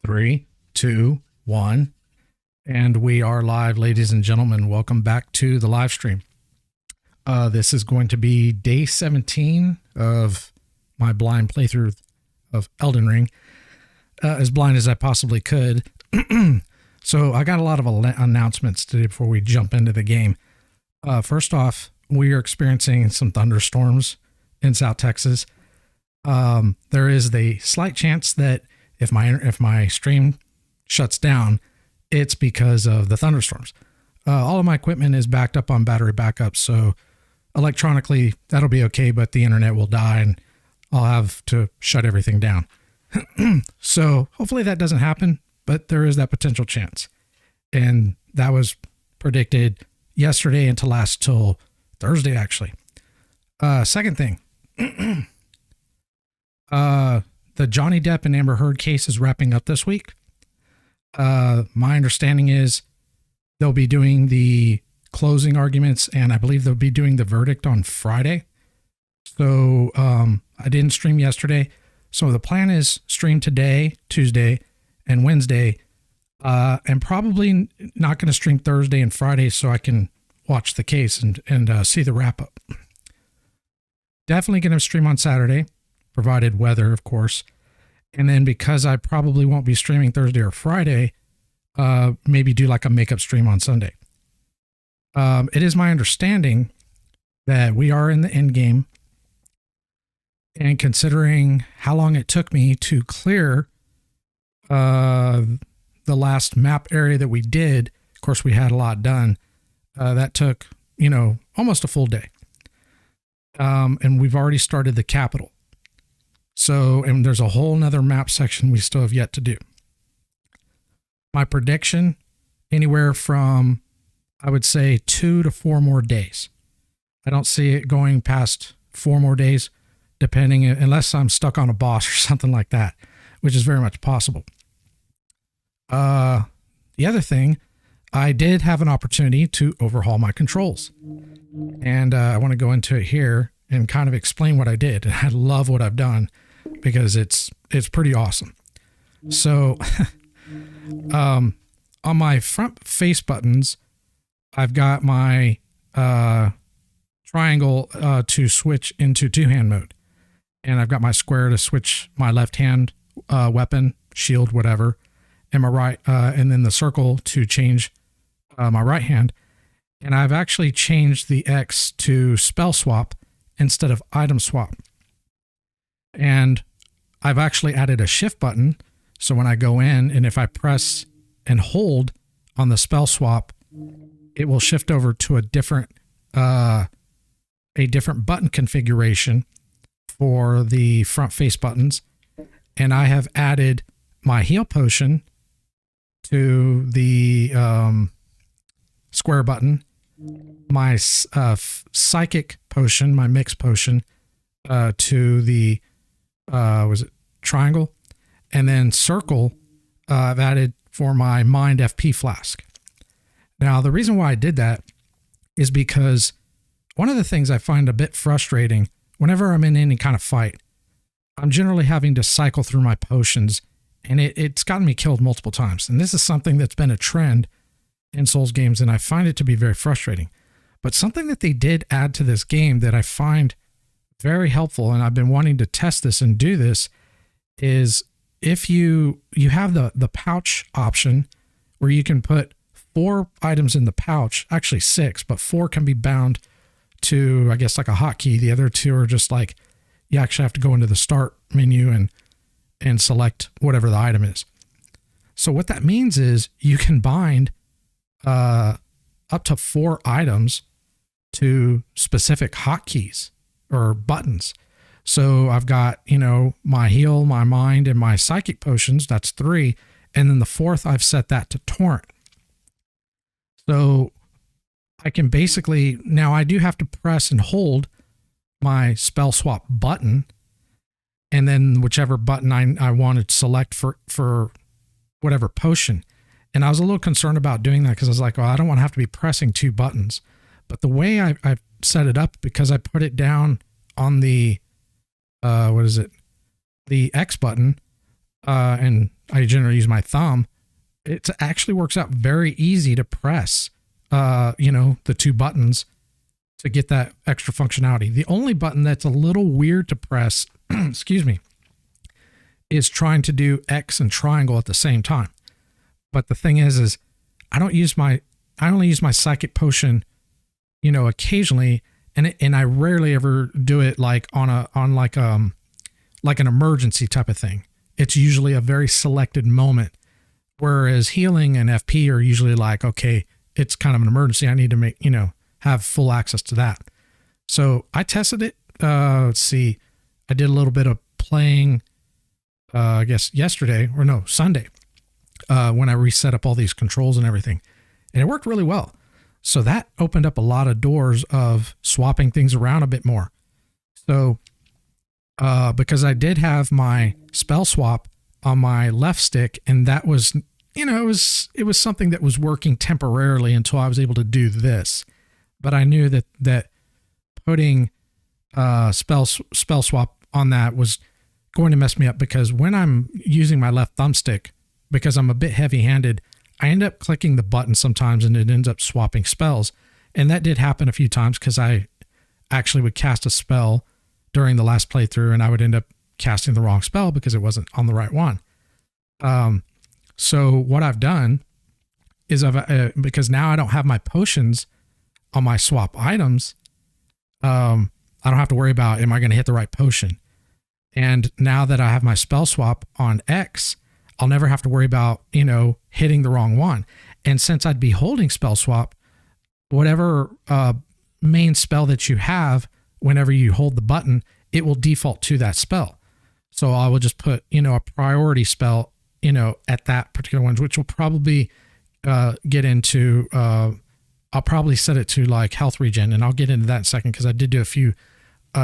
Three, two, one. And we are live, ladies and gentlemen. Welcome back to the live stream. This is going to be day 17 of my blind playthrough of Elden Ring, as blind as I possibly could. So I got a lot of announcements today before we jump into the game. First off, we are experiencing some thunderstorms in South Texas. There is the slight chance that if my stream shuts down, it's because of the thunderstorms. All of my equipment is backed up on battery backup, so electronically that'll be okay, but the internet will die and I'll have to shut everything down. So hopefully that doesn't happen, but there is that potential chance. And that was predicted yesterday and to last till Thursday, actually. Second thing, the Johnny Depp and Amber Heard case is wrapping up this week. My understanding is they'll be doing the closing arguments, and I believe they'll be doing the verdict on Friday. So I didn't stream yesterday. So the plan is stream today, Tuesday, and Wednesday, and probably not going to stream Thursday and Friday so I can watch the case and see the wrap up. Definitely going to stream on Saturday, provided weather, of course. And then because I probably won't be streaming Thursday or Friday, maybe do like a makeup stream on Sunday. It is my understanding that we are in the end game. And considering how long it took me to clear the last map area that we did, of course, we had a lot done. That took, almost a full day. And we've already started the capital. So, and there's a whole nother map section we still have yet to do. My prediction, anywhere from, I would say, 2 to 4 more days. I don't see it going past 4 more days, depending, unless I'm stuck on a boss or something like that, which is very much possible. The other thing, I did have an opportunity to overhaul my controls. And I want to go into it here and kind of explain what I did. And I love what I've done because it's pretty awesome. So on my front face buttons, I've got my triangle to switch into two-hand mode. And I've got my square to switch my left hand weapon, shield, whatever, and my right, and then the circle to change my right hand. And I've actually changed the X to spell swap instead of item swap. And I've actually added a shift button. So when I go in and if I press and hold on the spell swap, it will shift over to a different button configuration for the front face buttons. And I have added my heal potion to the square button, my psychic potion, my mix potion to the was it triangle, and then circle I've added for my mind FP flask. Now the reason why I did that is because one of the things I find a bit frustrating whenever I'm in any kind of fight, I'm generally having to cycle through my potions, and it's gotten me killed multiple times. And this is something that's been a trend in Souls games, and I find it to be very frustrating. But something that they did add to this game that I find very helpful, and I've been wanting to test this and do this, is if you have the pouch option where you can put 4 items in the pouch, actually 6, but 4 can be bound to, I guess, like a hotkey. The other 2 are just like, you actually have to go into the start menu and select whatever the item is. So what that means is you can bind up to 4 items to specific hotkeys or buttons. So I've got, my heal, my mind, and my psychic potions. That's 3. And then the 4th, I've set that to torrent. So I can basically, now I do have to press and hold my spell swap button, and then whichever button I want to select for whatever potion. And I was a little concerned about doing that because I was like, well, I don't want to have to be pressing 2 buttons. But the way I've set it up, because I put it down on the, the X button, and I generally use my thumb. It actually works out very easy to press, the two buttons to get that extra functionality. The only button that's a little weird to press, excuse me, is trying to do X and triangle at the same time. But the thing is I only use my psychic potion, occasionally, and I rarely ever do it like on an emergency type of thing. It's usually a very selected moment. Whereas healing and FP are usually like, okay, it's kind of an emergency. I need to have full access to that. So I tested it. Let's see. I did a little bit of playing, I guess Sunday, when I reset up all these controls and everything, and it worked really well. So that opened up a lot of doors of swapping things around a bit more. So, because I did have my spell swap on my left stick, and that was, it was something that was working temporarily until I was able to do this. But I knew that putting spell swap on that was going to mess me up, because when I'm using my left thumbstick, because I'm a bit heavy-handed, I end up clicking the button sometimes and it ends up swapping spells. And that did happen a few times, because I actually would cast a spell during the last playthrough and I would end up casting the wrong spell because it wasn't on the right one. So what I've done is because now I don't have my potions on my swap items, I don't have to worry about, am I going to hit the right potion? And now that I have my spell swap on X, I'll never have to worry about, hitting the wrong one. And since I'd be holding spell swap, whatever main spell that you have, whenever you hold the button, it will default to that spell. So I will just put, a priority spell, at that particular one, which will probably get into, I'll probably set it to like health regen, and I'll get into that in a second, because I did do a few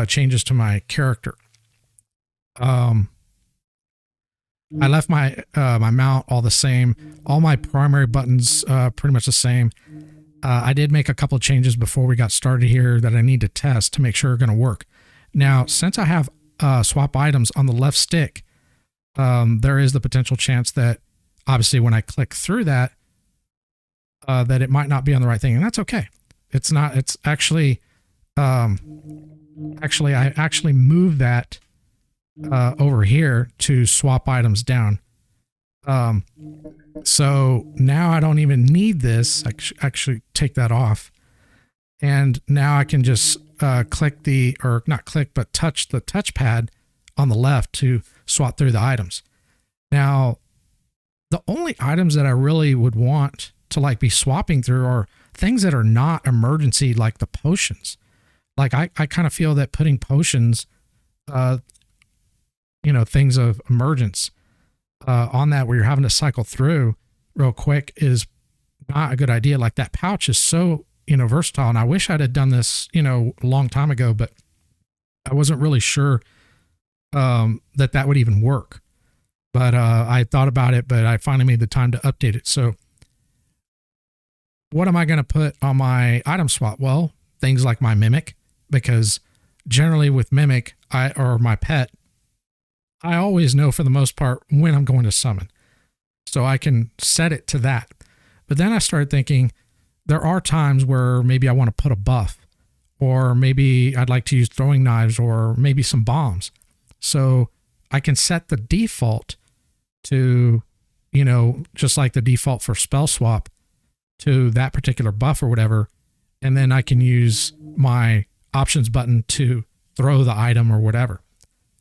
changes to my character. I left my mount all the same. All my primary buttons pretty much the same. I did make a couple of changes before we got started here that I need to test to make sure they're going to work. Now, since I have swap items on the left stick, there is the potential chance that, obviously, when I click through that, that it might not be on the right thing, and that's okay. It's not. It's actually, I actually moved that over here to swap items down. So now I don't even need this. I actually take that off, and now I can just touch the touchpad on the left to swap through the items. Now, the only items that I really would want to be swapping through are things that are not emergency, like the potions. Like I kind of feel that putting potions, things of emergence, on that where you're having to cycle through real quick is not a good idea. Like that pouch is so, versatile, and I wish I'd have done this, a long time ago, but I wasn't really sure that would even work. But I thought about it, but I finally made the time to update it. So what am I going to put on my item swap? Well, things like my mimic, because generally with mimic, or my pet, I always know for the most part when I'm going to summon. So I can set it to that. But then I started thinking there are times where maybe I want to put a buff, or maybe I'd like to use throwing knives, or maybe some bombs. So I can set the default to, just like the default for spell swap, to that particular buff or whatever. And then I can use my options button to throw the item or whatever.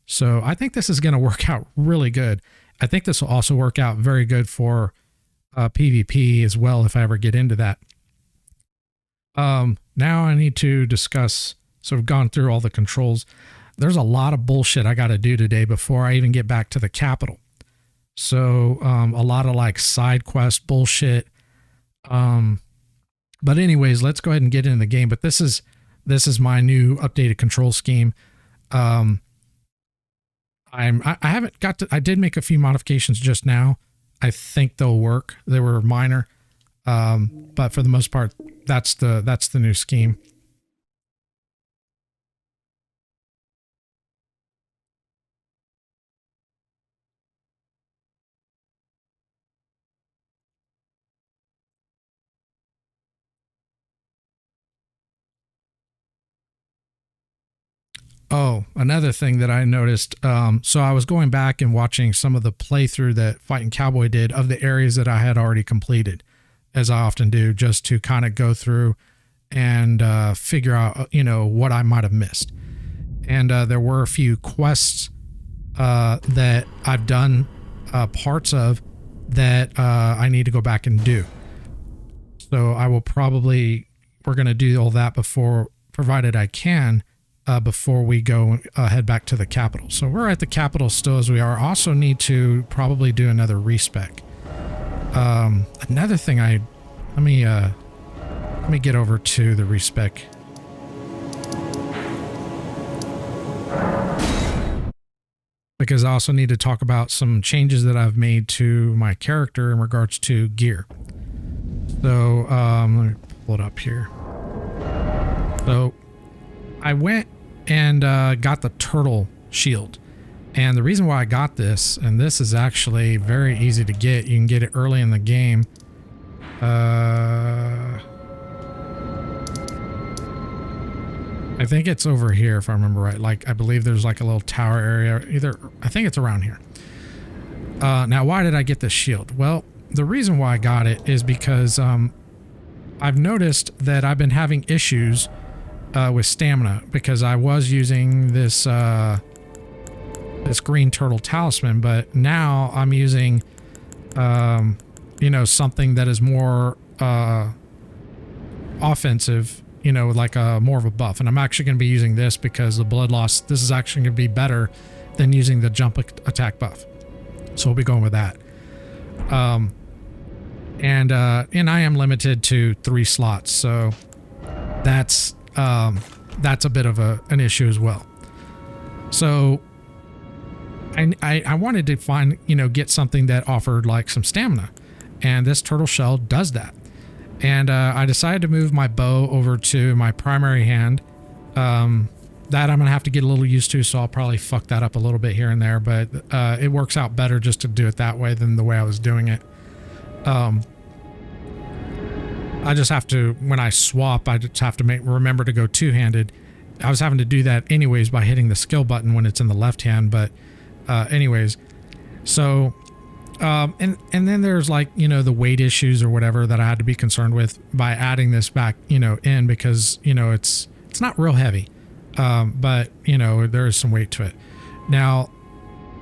So I think this is going to work out really good. I think this will also work out very good for PvP as well, if I ever get into that. Now I need to discuss, so I've gone through all the controls. There's a lot of bullshit I got to do today before I even get back to the capital. So a lot of side quest bullshit. But anyways, let's go ahead and get into the game. But this is my new updated control scheme. I haven't got to, I did make a few modifications just now. I think they'll work. They were minor. But for the most part, that's the new scheme. Oh, another thing that I noticed. So I was going back and watching some of the playthrough that Fighting Cowboy did of the areas that I had already completed, as I often do, just to kind of go through and figure out, what I might have missed. And there were a few quests that I've done parts of that I need to go back and do. So I will we're going to do all that provided I can, before we go head back to the capital. So we're at the capital still as we are. Also need to probably do another respec. Another thing let me get over to the respec. Because I also need to talk about some changes that I've made to my character in regards to gear. So let me pull it up here. So I went and got the turtle shield. And the reason why I got this, and this is actually very easy to get, you can get it early in the game. I think it's over here if I remember right. Like, I believe there's like a little tower area. I think it's around here. Now, why did I get this shield? Well, the reason why I got it is because I've noticed that I've been having issues with stamina because I was using this this green turtle talisman, but now I'm using something that is more offensive, like more of a buff. And I'm actually going to be using this because the blood loss, this is actually going to be better than using the jump attack buff. So we'll be going with that. And I am limited to 3 slots, so that's a bit of an issue as well. So I wanted to find, get something that offered like some stamina, and this turtle shell does that. And I decided to move my bow over to my primary hand. That I'm gonna have to get a little used to, so I'll probably fuck that up a little bit here and there, but it works out better just to do it that way than the way I was doing it. I just have to, when I swap, I just have to remember to go two-handed. I was having to do that anyways by hitting the skill button when it's in the left hand, but anyways. So, and then there's like, the weight issues or whatever that I had to be concerned with by adding this back, in because, it's not real heavy, but, there is some weight to it. Now,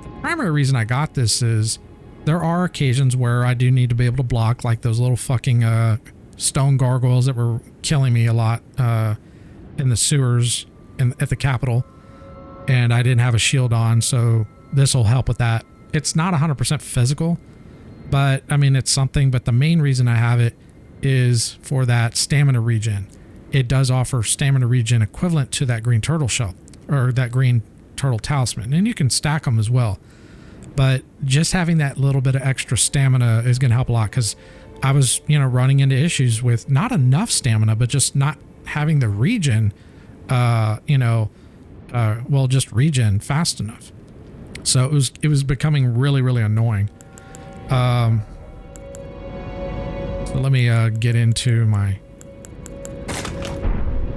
the primary reason I got this is there are occasions where I do need to be able to block, like those little fucking stone gargoyles that were killing me a lot in the sewers at the Capitol, and I didn't have a shield on, so this will help with that. It's not 100% physical, but I mean, it's something. But the main reason I have it is for that stamina regen. It does offer stamina regen equivalent to that green turtle shell or that green turtle talisman, and you can stack them as well. But just having that little bit of extra stamina is going to help a lot, because I was, running into issues with not enough stamina, but just not having the regen, just regen fast enough. So it was becoming really, really annoying. So let me get into my...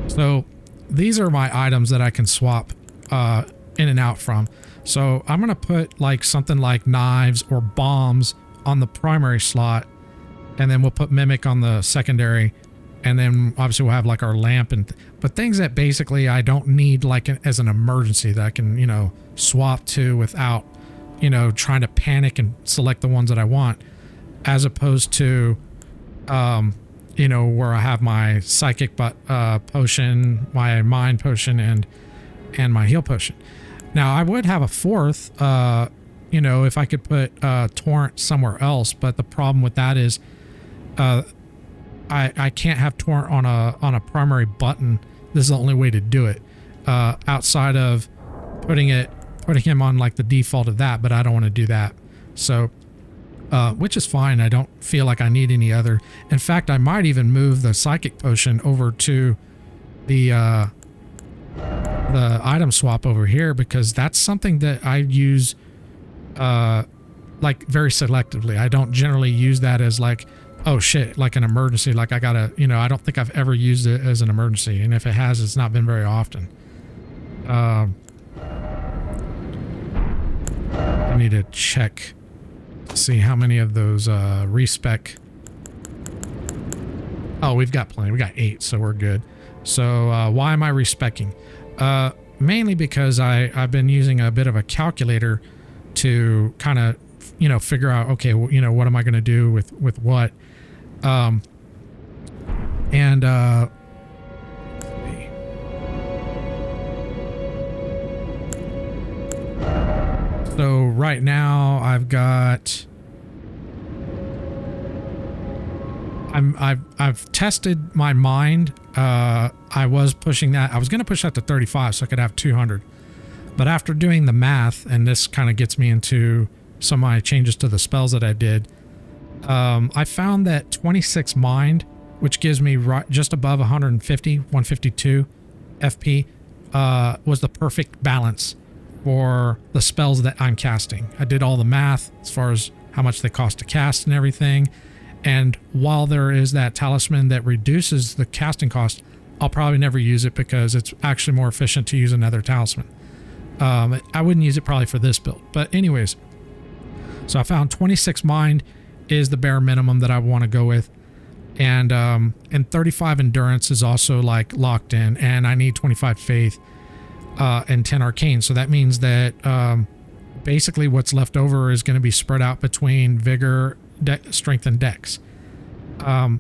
So these are my items that I can swap in and out from. So I'm going to put like something like knives or bombs on the primary slot, and then we'll put mimic on the secondary, and then obviously we'll have like our lamp but things that basically I don't need like as an emergency that I can, swap to without, trying to panic and select the ones that I want, as opposed to, where I have my psychic potion, my mind potion, and my heal potion. Now I would have a fourth, if I could put torrent somewhere else, but the problem with that is, I can't have torrent on a primary button. This is the only way to do it, outside of putting him on like the default of that, but I don't want to do that. So, which is fine. I don't feel like I need any other. In fact, I might even move the psychic potion over to the item swap over here, because that's something that I use like very selectively. I don't generally use that as like, oh shit, like an emergency, like I gotta, I don't think I've ever used it as an emergency, and if it has, it's not been very often. I need to check to see how many of those respec. Oh, we've got plenty. We got 8, so we're good. So why am I respecing? Mainly because I've been using a bit of a calculator to kind of, you know, figure out, okay, well, you know, what am I going to do with what? So right now I've got, I've tested my mind. I was pushing that. I was going to push that to 35 so I could have 200. But after doing the math, and this kind of gets me into some of my changes to the spells that I did, I found that 26 mind, which gives me just above 150, 152 FP, was the perfect balance for the spells that I'm casting. I did all the math as far as how much they cost to cast and everything. And while there is that talisman that reduces the casting cost, I'll probably never use it because it's actually more efficient to use another talisman. I wouldn't use it probably for this build. But anyways, so I found 26 mind is the bare minimum that I want to go with. And 35 endurance is also like locked in, and I need 25 faith and 10 arcane. So that means that basically what's left over is going to be spread out between vigor, strength, and dex. My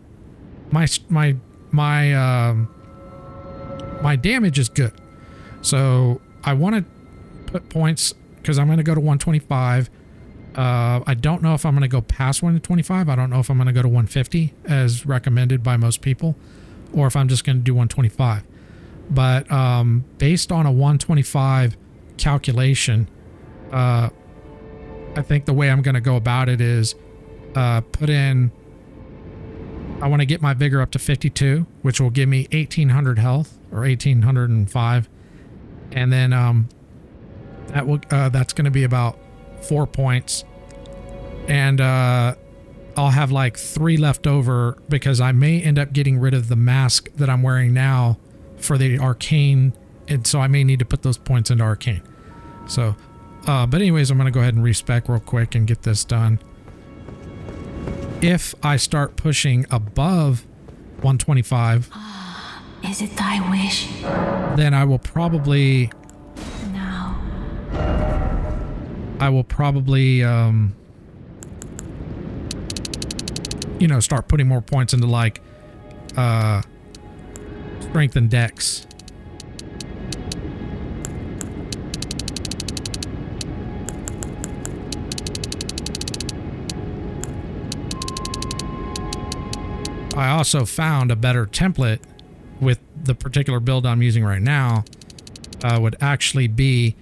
damage is good, so I want to put points because I'm going to go to 125. I don't know if I'm going to go past 125. I don't know if I'm going to go to 150 as recommended by most people, or if I'm just going to do 125. But based on a 125 calculation, I think the way I'm going to go about it is put in, I want to get my vigor up to 52, which will give me 1800 health, or 1805, and then that's going to be about 4 points, and I'll have like 3 left over because I may end up getting rid of the mask that I'm wearing now for the arcane, and so I may need to put those points into arcane. So but anyways, I'm going to go ahead and respec real quick and get this done. If I start pushing above 125, is it thy wish? Then I will probably you know, start putting more points into like strength and dex. I also found a better template with the particular build I'm using right now. Would actually be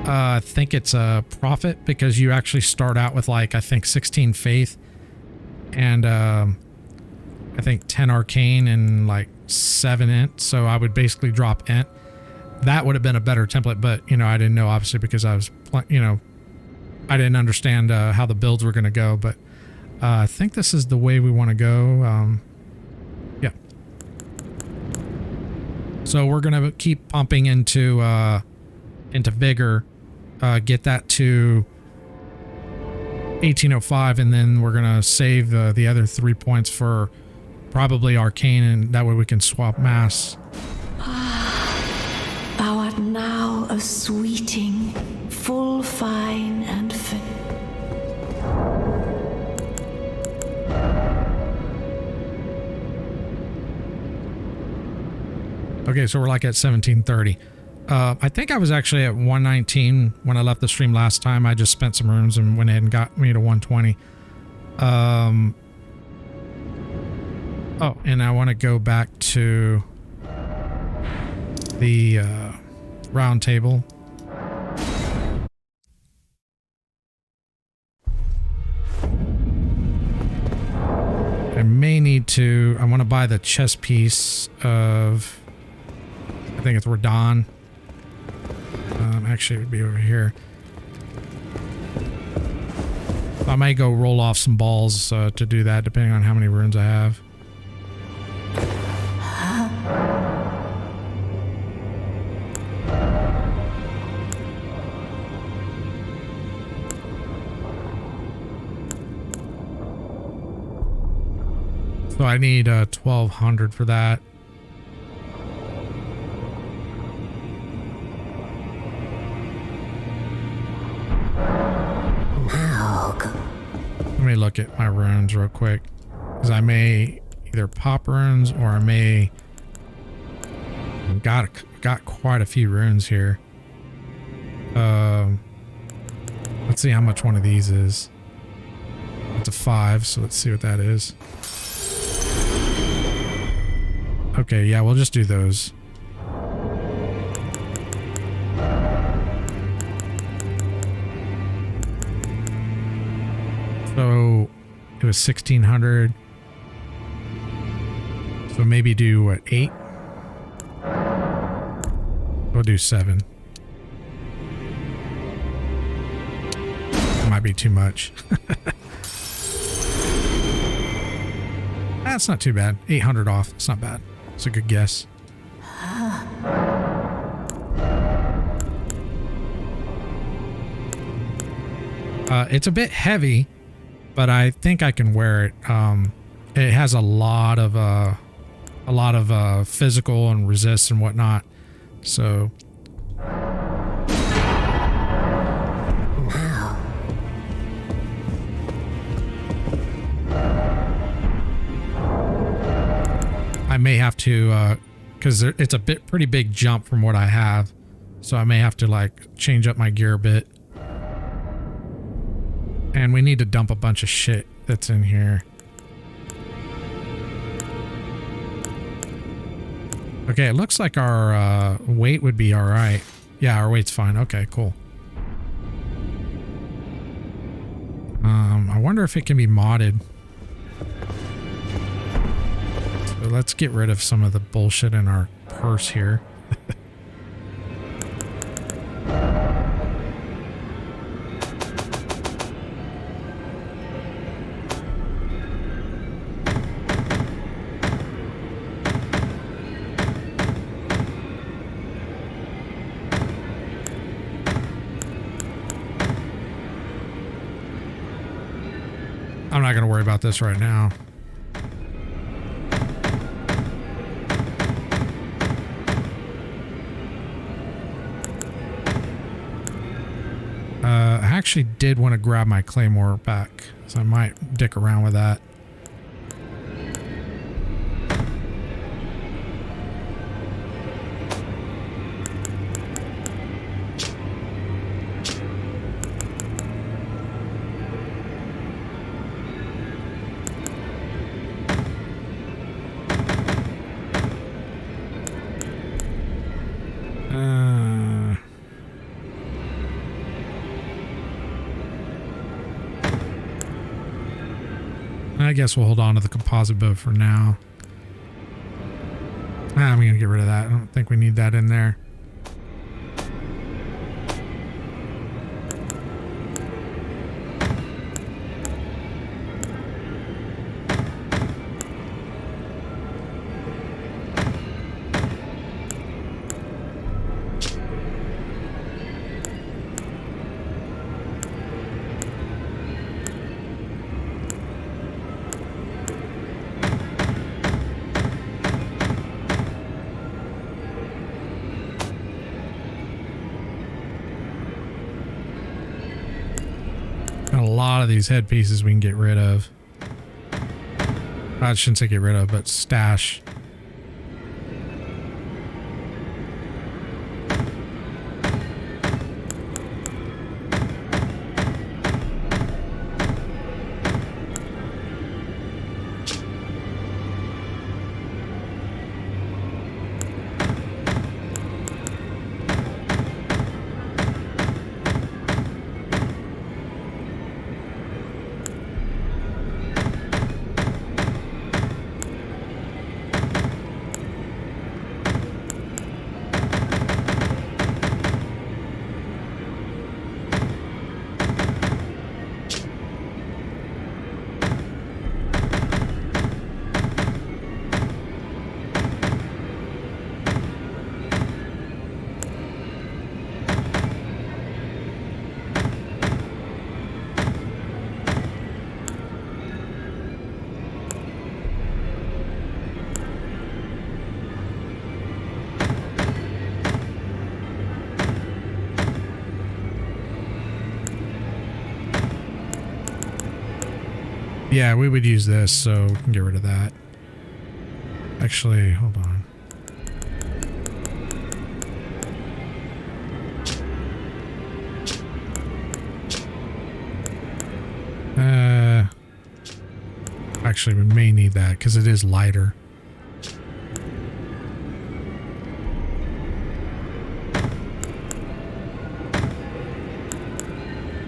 I think it's a profit, because you actually start out with like, I think 16 faith and I think 10 arcane and like 7 int. So I would basically drop int. That would have been a better template, but you know, I didn't know, obviously, because I was, you know, I didn't understand how the builds were going to go, but I think this is the way we want to go. Yeah. So we're going to keep pumping into vigor, get that to 1805, and then we're going to save the other 3 points for probably arcane, and that way we can swap mass. Thou art now a sweeting, full, fine, and fit. Okay, so we're like at 1730. I think I was actually at 119 when I left the stream last time. I just spent some runes and went ahead and got me to 120. Oh, and I want to go back to the round table. I may need to, I want to buy the chess piece of, I think it's Radon. Actually, it would be over here. I may go roll off some balls to do that, depending on how many runes I have. So I need 1,200 for that. Let me look at my runes real quick, because I may either pop runes or I may got quite a few runes here. Let's see how much one of these is. It's a 5, so let's see what that is. Okay, yeah, we'll just do those. So it was 1,600. So maybe do what, 8? We'll do 7. Might be too much. That's not too bad. 800 off. It's not bad. It's a good guess. It's a bit heavy, but I think I can wear it. It has a lot of physical and resist and whatnot. So I may have to, because it's a pretty big jump from what I have, so I may have to like change up my gear a bit. And we need to dump a bunch of shit that's in here. Okay, it looks like our weight would be all right. Yeah, our weight's fine. Okay, cool. I wonder if it can be modded. So let's get rid of some of the bullshit in our purse here. I'm not going to worry about this right now. I actually did want to grab my claymore back, so I might dick around with that. I guess we'll hold on to the composite bow for now. I'm going to get rid of that. I don't think we need that in there. A lot of these headpieces we can get rid of. I shouldn't say get rid of, but stash. Yeah, we would use this, so we can get rid of that. Actually, hold on. Actually, we may need that because it is lighter.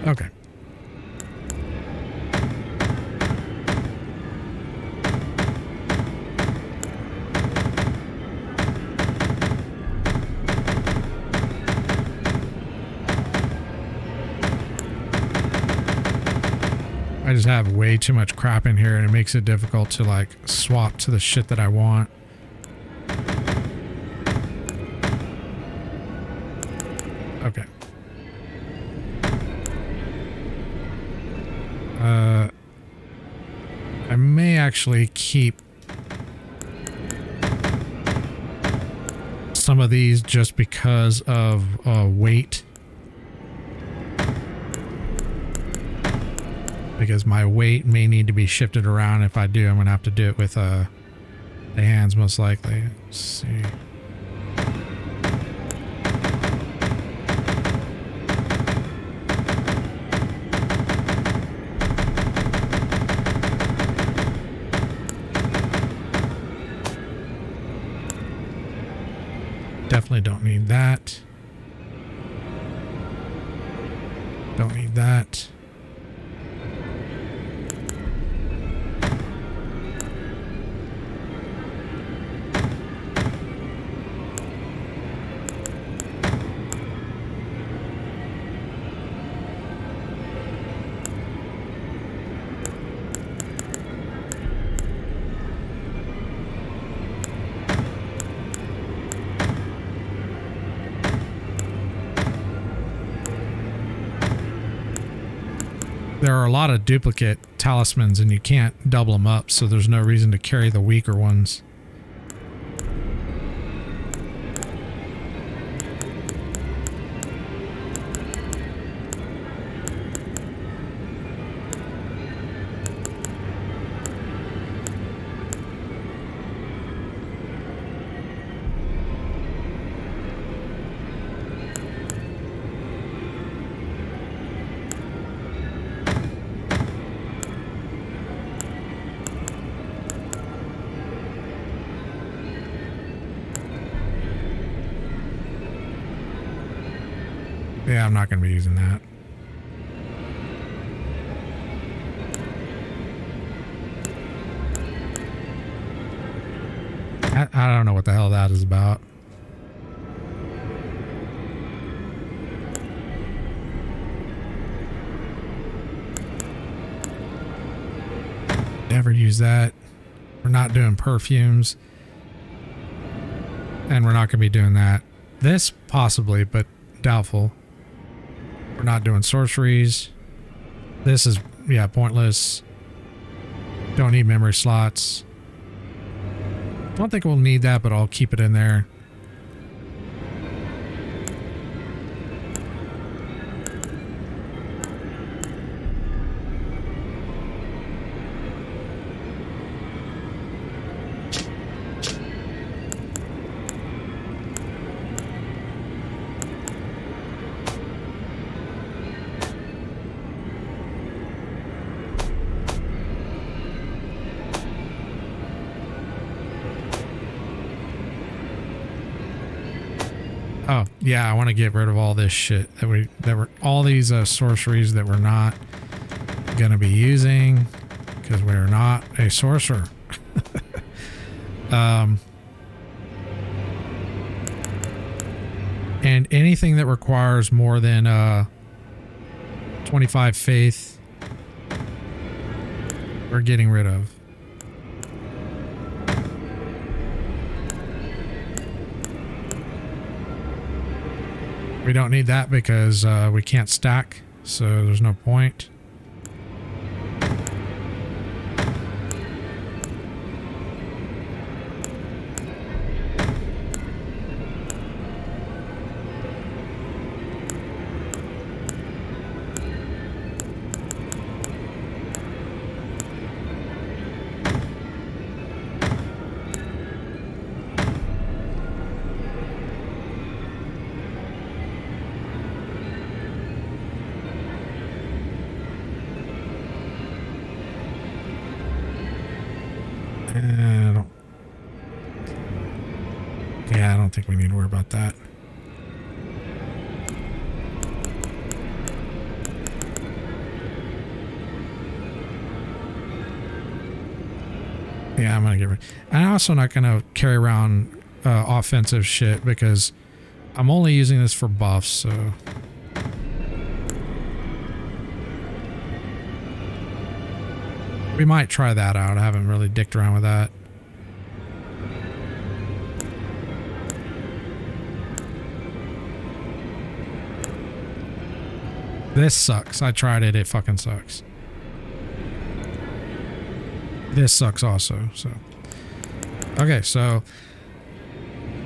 Okay. I just have way too much crap in here and it makes it difficult to like swap to the shit that I want. Okay. I may actually keep some of these just because of weight. Because my weight may need to be shifted around. If I do, I'm gonna have to do it with the hands most likely. Let's see. Definitely don't need that. Don't need that. There are a lot of duplicate talismans and you can't double them up, so there's no reason to carry the weaker ones. Yeah, I'm not going to be using that. I don't know what the hell that is about. Never use that. We're not doing perfumes. And we're not going to be doing that. This possibly, but doubtful. We're not doing sorceries. This is, yeah, pointless. Don't need memory slots. Don't think we'll need that, but I'll keep it in there. Oh, yeah, I want to get rid of all this shit that were all these sorceries that we're not going to be using because we're not a sorcerer. And anything that requires more than 25 faith, we're getting rid of. We don't need that because we can't stack, so there's no point. I don't think we need to worry about that. Yeah, I'm gonna get rid. I'm also not gonna carry around offensive shit because I'm only using this for buffs, so. We might try that out. I haven't really dicked around with that. This sucks. I tried it. It fucking sucks. This sucks also, so. Okay, so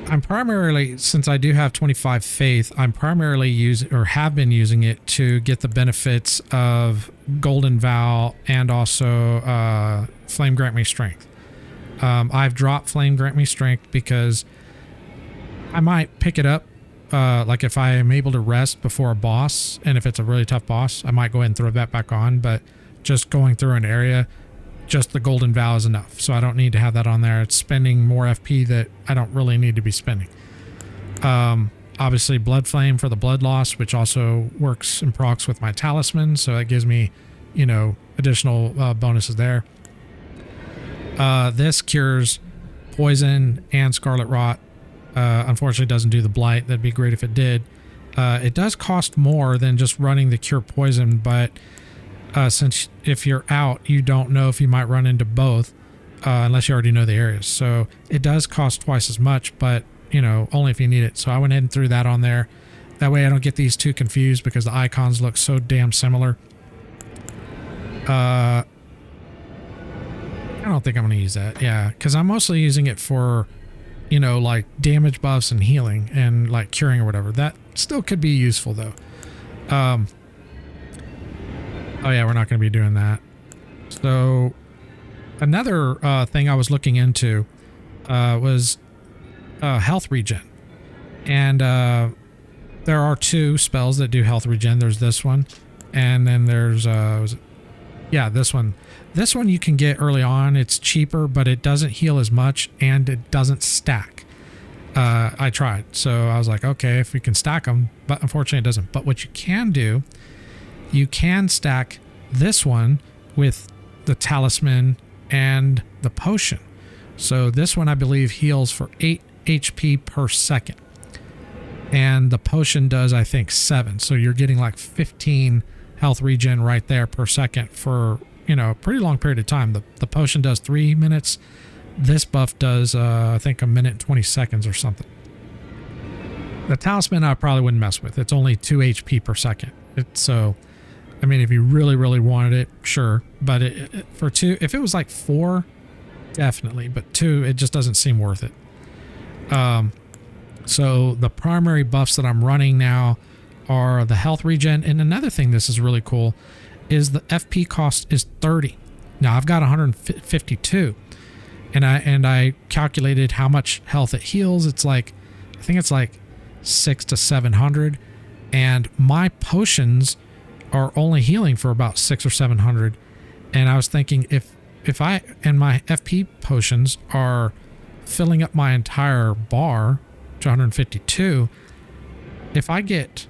I'm primarily, since I do have 25 faith, I'm primarily using, or have been using it to get the benefits of Golden Vow and also Flame Grant Me Strength. I've dropped Flame Grant Me Strength because I might pick it up, like if I am able to rest before a boss, and if it's a really tough boss, I might go ahead and throw that back on, but just going through an area, just the Golden Vow is enough, so I don't need to have that on there. It's spending more FP that I don't really need to be spending. Obviously Blood Flame for the blood loss, which also works and procs with my Talisman, so it gives me, you know, additional bonuses there. This cures poison and Scarlet Rot. Unfortunately doesn't do the blight. That'd be great if it did. It does cost more than just running the cure poison, but since if you're out, you don't know if you might run into both unless you already know the areas. So it does cost twice as much, but you know, only if you need it. So I went ahead and threw that on there. That way I don't get these two confused because the icons look so damn similar. I don't think I'm going to use that. Yeah, because I'm mostly using it for, you know, like damage buffs and healing and like curing or whatever. That still could be useful though. Oh yeah, we're not going to be doing that. So another thing I was looking into was health regen. And there are two spells that do health regen. There's this one, and then there's this one. This one you can get early on. It's cheaper, but it doesn't heal as much, and it doesn't stack. I tried, so I was like, okay, if we can stack them, but unfortunately it doesn't. But what you can do, you can stack this one with the Talisman and the potion. So this one I believe heals for 8 HP per second, and the potion does, I think, 7. So you're getting like 15 health regen right there per second for, you know, a pretty long period of time. The potion does 3 minutes. This buff does I think 1 minute and 20 seconds or something. The Talisman I probably wouldn't mess with. It's only 2 HP per second. So I mean, if you really, really wanted it, sure. But for 2, if it was like 4, definitely. But 2, it just doesn't seem worth it. So the primary buffs that I'm running now are the health regen. And another thing, this is really cool, is the FP cost is 30. Now I've got 152, and I calculated how much health it heals. It's like, I think it's like 600 to 700, and my potions are only healing for about 600 or 700. And I was thinking, if I, and my FP potions are filling up my entire bar to 152, if I get,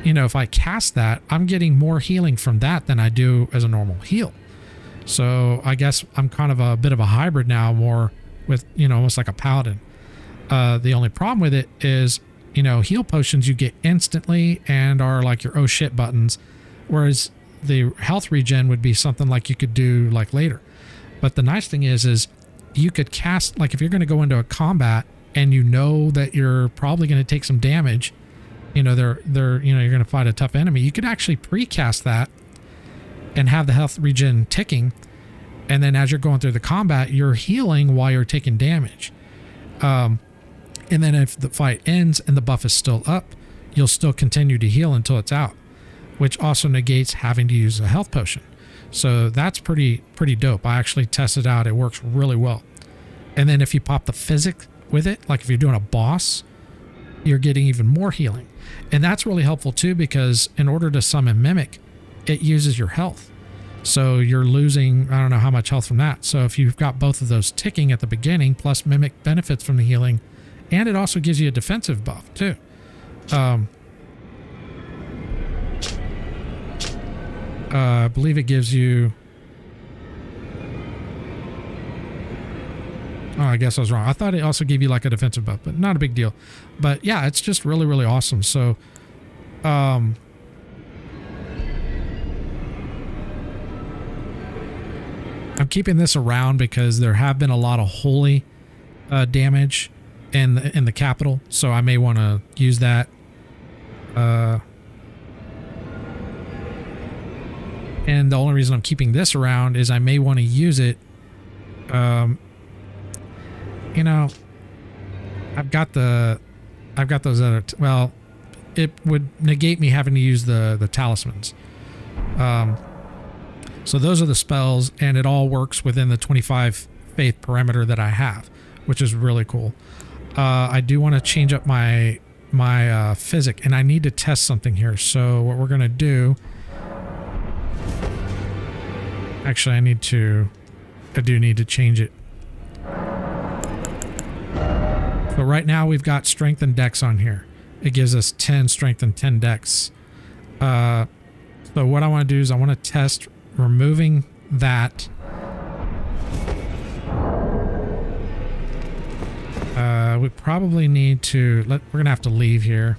you know, if I cast that, I'm getting more healing from that than I do as a normal heal. So I guess I'm kind of a bit of a hybrid now, more with, you know, almost like a paladin. The only problem with it is, you know, heal potions you get instantly and are like your oh shit buttons, whereas the health regen would be something like you could do like later. But the nice thing is you could cast, like if you're going to go into a combat and you know that you're probably going to take some damage, you know, you know, you're going to fight a tough enemy, you could actually precast that and have the health regen ticking, and then as you're going through the combat, you're healing while you're taking damage. And then if the fight ends and the buff is still up, you'll still continue to heal until it's out, which also negates having to use a health potion. So that's pretty dope. I actually tested it out. It works really well. And then if you pop the physic with it, like if you're doing a boss, you're getting even more healing. And that's really helpful too, because in order to summon Mimic, it uses your health. So you're losing, I don't know how much health from that. So if you've got both of those ticking at the beginning, plus Mimic benefits from the healing, and it also gives you a defensive buff too. I believe it gives you... Oh, I guess I was wrong. I thought it also gave you like a defensive buff, but not a big deal. But yeah, it's just really, really awesome. So, I'm keeping this around because there have been a lot of holy damage in the capital, so I may want to use that. And the only reason I'm keeping this around is I may want to use it. You know, I've got those other. Well, it would negate me having to use the talismans. So those are the spells, and it all works within the 25 faith parameter that I have, which is really cool. I do want to change up my physic, and I need to test something here. So what we're gonna do, actually, I do need to change it. But right now we've got strength and dex on here. It gives us 10 strength and 10 dex. So what I want to do is I want to test removing that. We probably need to we're gonna have to leave here.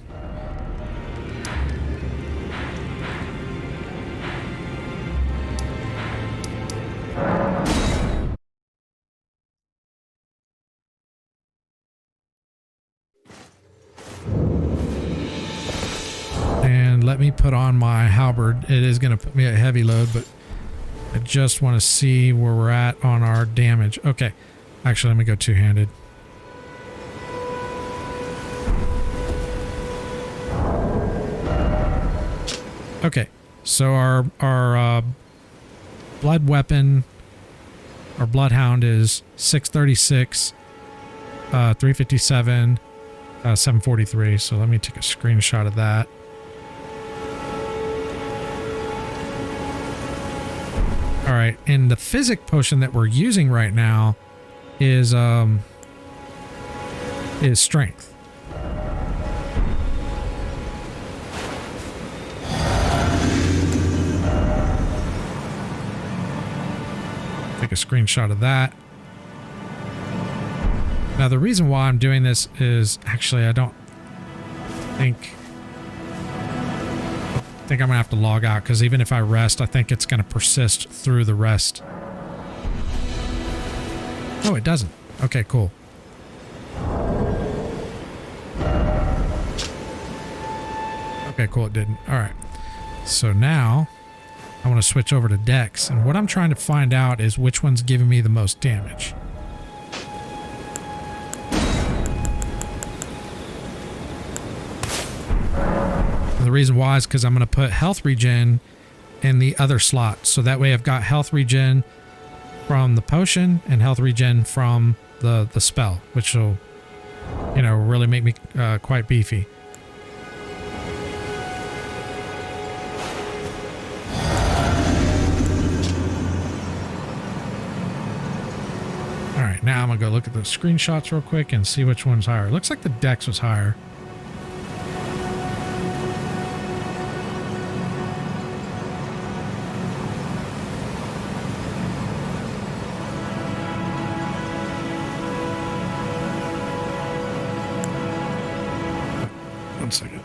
And let me put on my halberd. It is gonna put me at heavy load, but I just want to see where we're at on our damage. Okay, actually, let me go two-handed. Okay, so our blood weapon, our bloodhound is 636, 357, 743. So let me take a screenshot of that. All right, and the physic potion that we're using right now is strength. Take a screenshot of that. Now the reason why I'm doing this is actually I think I'm gonna have to log out, because even if I rest, I think it's gonna persist through the rest. Oh, it doesn't. Okay, cool. Okay, cool, it didn't. All right. So now I want to switch over to Dex, and what I'm trying to find out is which one's giving me the most damage. And the reason why is because I'm going to put health regen in the other slot, so that way I've got health regen from the potion and health regen from the spell, which will, you know, really make me quite beefy. Now I'm gonna go look at the screenshots real quick and see which one's higher. It looks like the dex was higher. One second.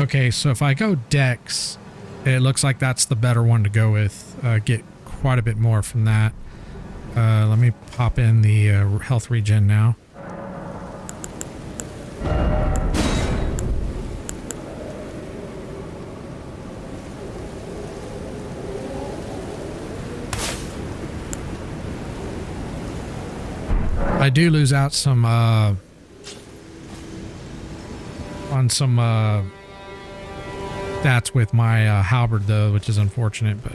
Okay, so if I go Dex, it looks like that's the better one to go with. Get quite a bit more from that. Let me pop in the health regen now. I do lose out some on some stats with my halberd though, which is unfortunate, but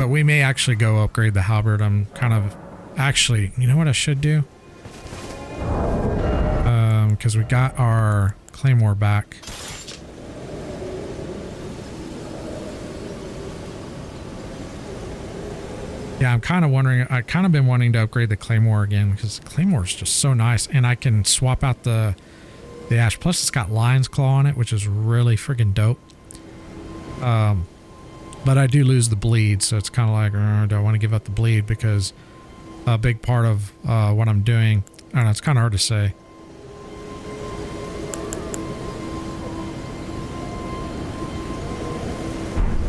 we may actually go upgrade the halberd. I'm kind of actually, you know what I should do? Because we got our claymore back. Yeah, I'm kind of wondering, I kind of been wanting to upgrade the claymore again because the claymore is just so nice, and I can swap out the ash. Plus it's got lion's claw on it, which is really freaking dope. But I do lose the bleed, so it's kind of like, do I want to give up the bleed? Because a big part of what I'm doing, I don't know, it's kind of hard to say.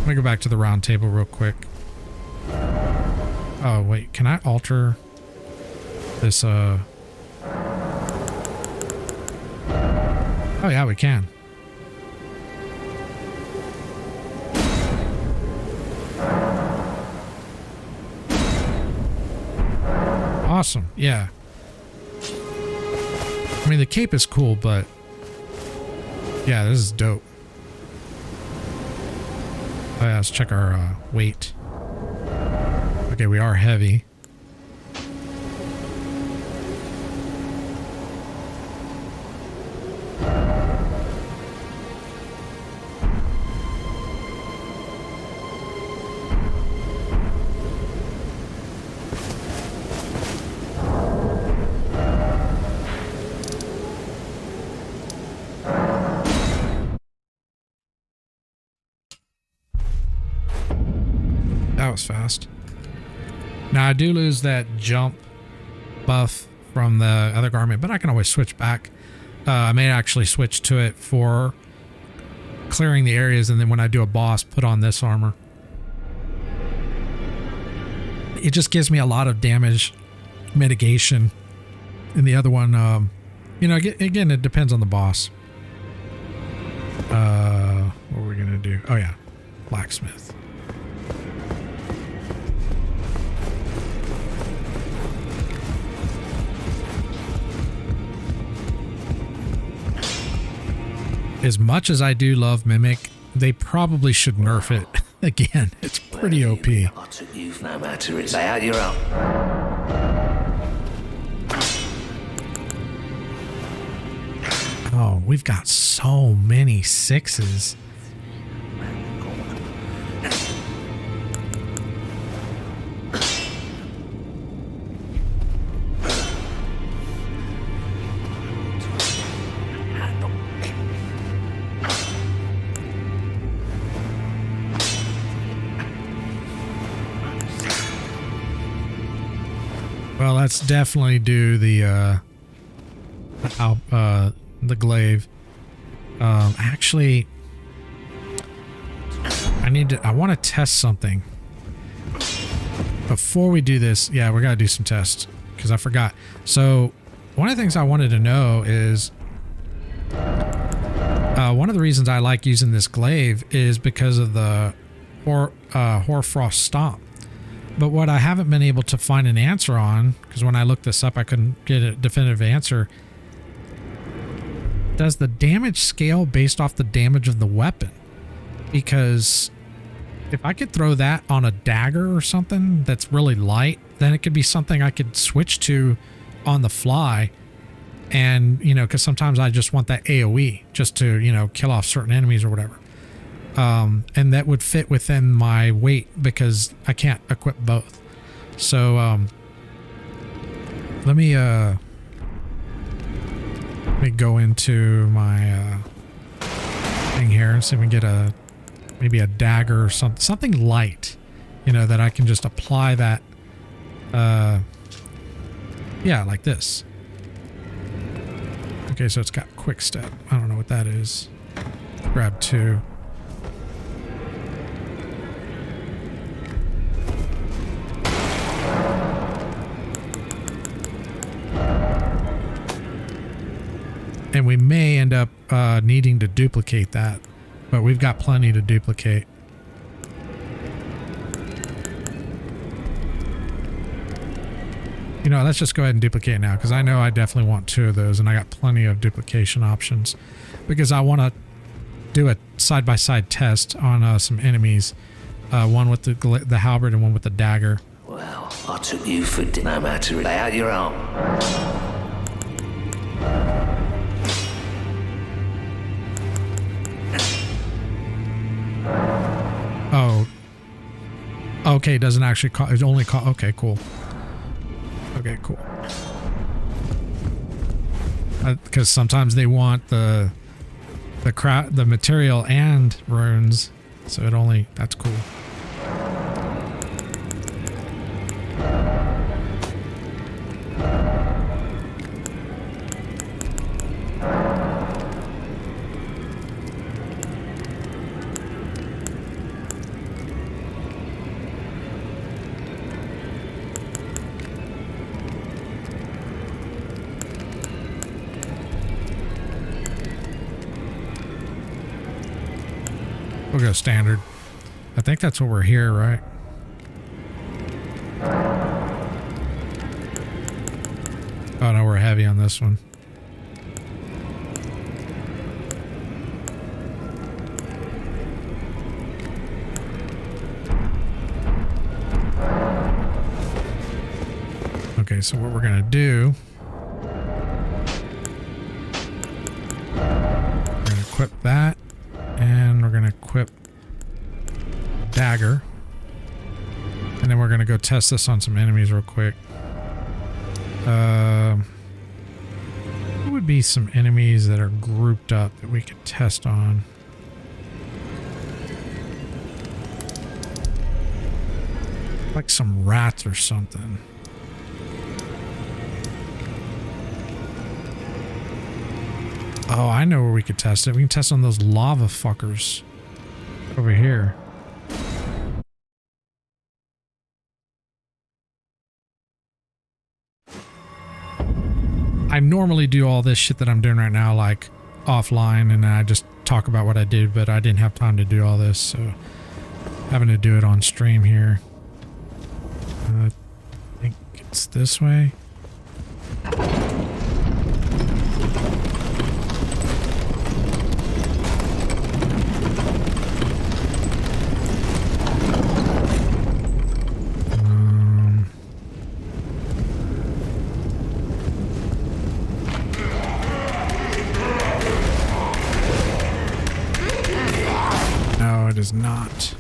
Let me go back to the round table real quick. Oh, wait, can I alter this? Oh, yeah, we can. Awesome, yeah. I mean, the cape is cool, but yeah, this is dope. Oh yeah, let's check our weight. Okay, we are heavy. That was fast. Now I do lose that jump buff from the other garment, but I can always switch back. I may actually switch to it for clearing the areas, and then when I do a boss, put on this armor. It just gives me a lot of damage mitigation. And the other one, you know, again, it depends on the boss. What are we gonna do? Oh yeah, blacksmith. As much as I do love Mimic, they probably should nerf it again. It's pretty OP. I took you no matter it's out your own. Oh, we've got so many sixes. Well, let's definitely do the glaive. Actually, I want to test something. Before we do this, yeah, we got to do some tests because I forgot. So one of the things I wanted to know is one of the reasons I like using this glaive is because of the Hoarfrost Stomp. But what I haven't been able to find an answer on, because when I looked this up, I couldn't get a definitive answer. Does the damage scale based off the damage of the weapon? Because if I could throw that on a dagger or something that's really light, then it could be something I could switch to on the fly. And, you know, because sometimes I just want that AoE just to, you know, kill off certain enemies or whatever. And that would fit within my weight because I can't equip both. So, let me me go into my thing here and see if we can get maybe a dagger or something light, you know, that I can just apply that. Yeah, like this. Okay, so it's got quick step. I don't know what that is. Grab 2. And we may end up needing to duplicate that, but we've got plenty to duplicate. You know, let's just go ahead and duplicate now, because I know I definitely want 2 of those, and I got plenty of duplication options, because I want to do a side-by-side test on some enemies, one with the halberd and one with the dagger. Well, I took you for no matter. Lay out your arm. Oh. Okay, it doesn't actually call. It only call. Okay, cool. Okay, cool. Because sometimes they want the material and runes, so it only. That's cool. We'll go standard. I think that's what we're here, right? Oh no, we're heavy on this one. Okay, so what we're gonna do, we're gonna equip that. And we're going to equip dagger. And then we're going to go test this on some enemies real quick. What would be some enemies that are grouped up that we could test on? Like some rats or something. Oh, I know where we could test it. We can test on those lava fuckers over here. I normally do all this shit that I'm doing right now, like offline, and I just talk about what I did, but I didn't have time to do all this, so having to do it on stream here. I think it's this way. No, it is not.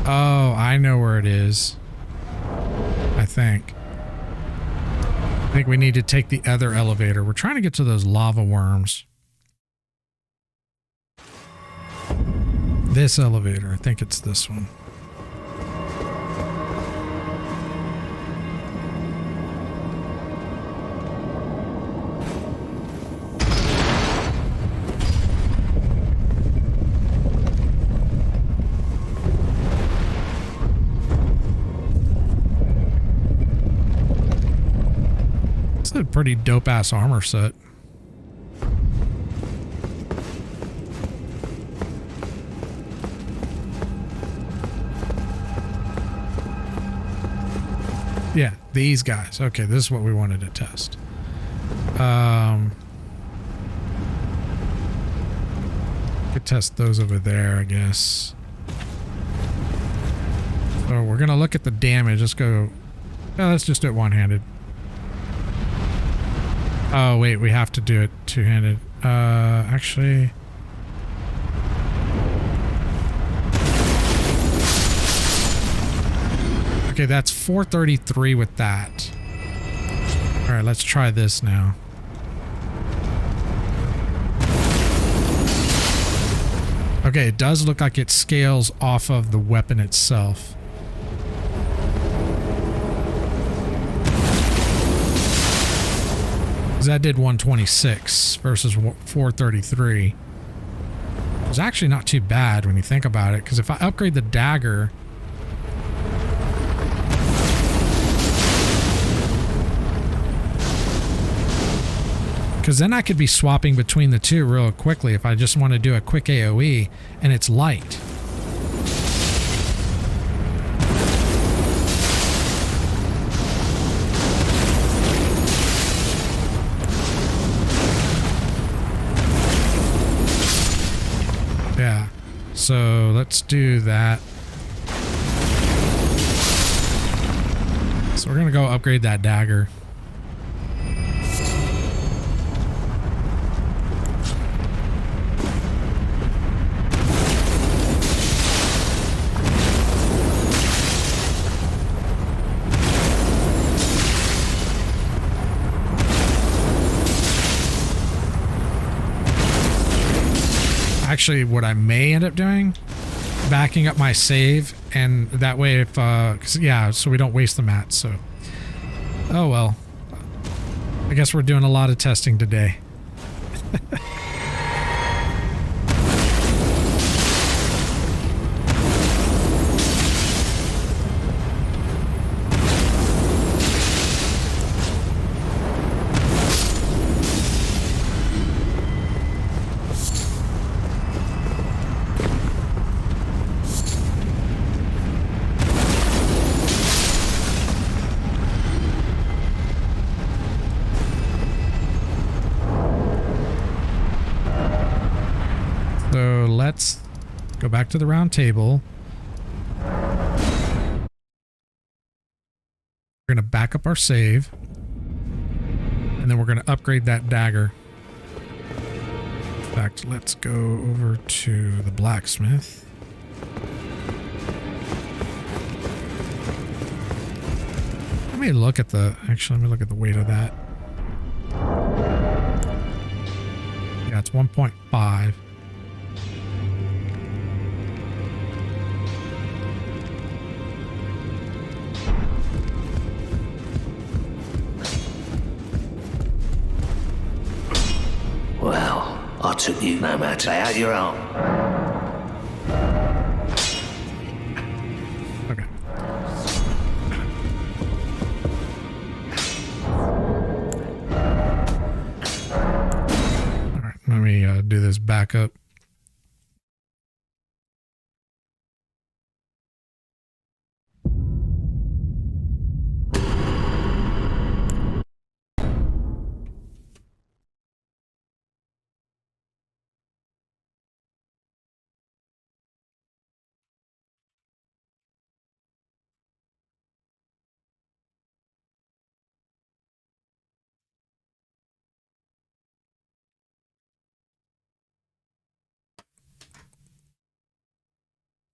Oh, I know where it is. I think we need to take the other elevator. We're trying to get to those lava worms. This elevator, I think it's this one. It's a pretty dope ass armor set. Yeah, these guys. Okay, this is what we wanted to test. Could test those over there, I guess. So we're gonna look at the damage. Let's go Oh, let's just do it one-handed. Oh, wait, we have to do it two-handed. Actually... Okay, that's 433 with that. All right, let's try this now. Okay, it does look like it scales off of the weapon itself. That did 126 versus 433. It's actually not too bad when you think about it, because if I upgrade the dagger... Because then I could be swapping between the two real quickly if I just want to do a quick AoE, and it's light. Yeah, so let's do that. So we're going to go upgrade that dagger. Actually, what I may end up doing, backing up my save, and that way if, yeah, so we don't waste the mats, so. Oh well. I guess we're doing a lot of testing today. Let's go back to the round table. We're going to back up our save. And then we're going to upgrade that dagger. In fact, let's go over to the blacksmith. Let me look at the... Actually, let me look at the weight of that. Yeah, it's 1.5. Well, I took you no matter. Lay out your arm. Okay. All right, let me do this back up.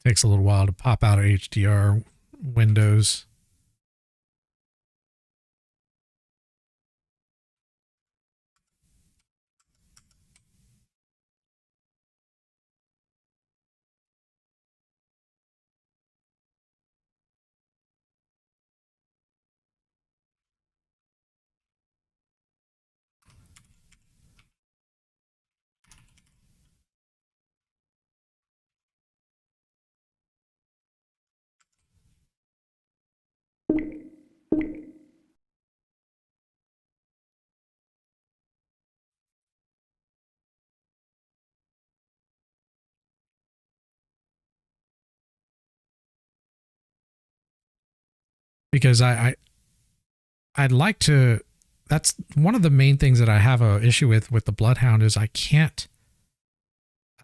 Takes a little while to pop out of HDR windows. Because I'd like to... That's one of the main things that I have a issue with the Bloodhound is I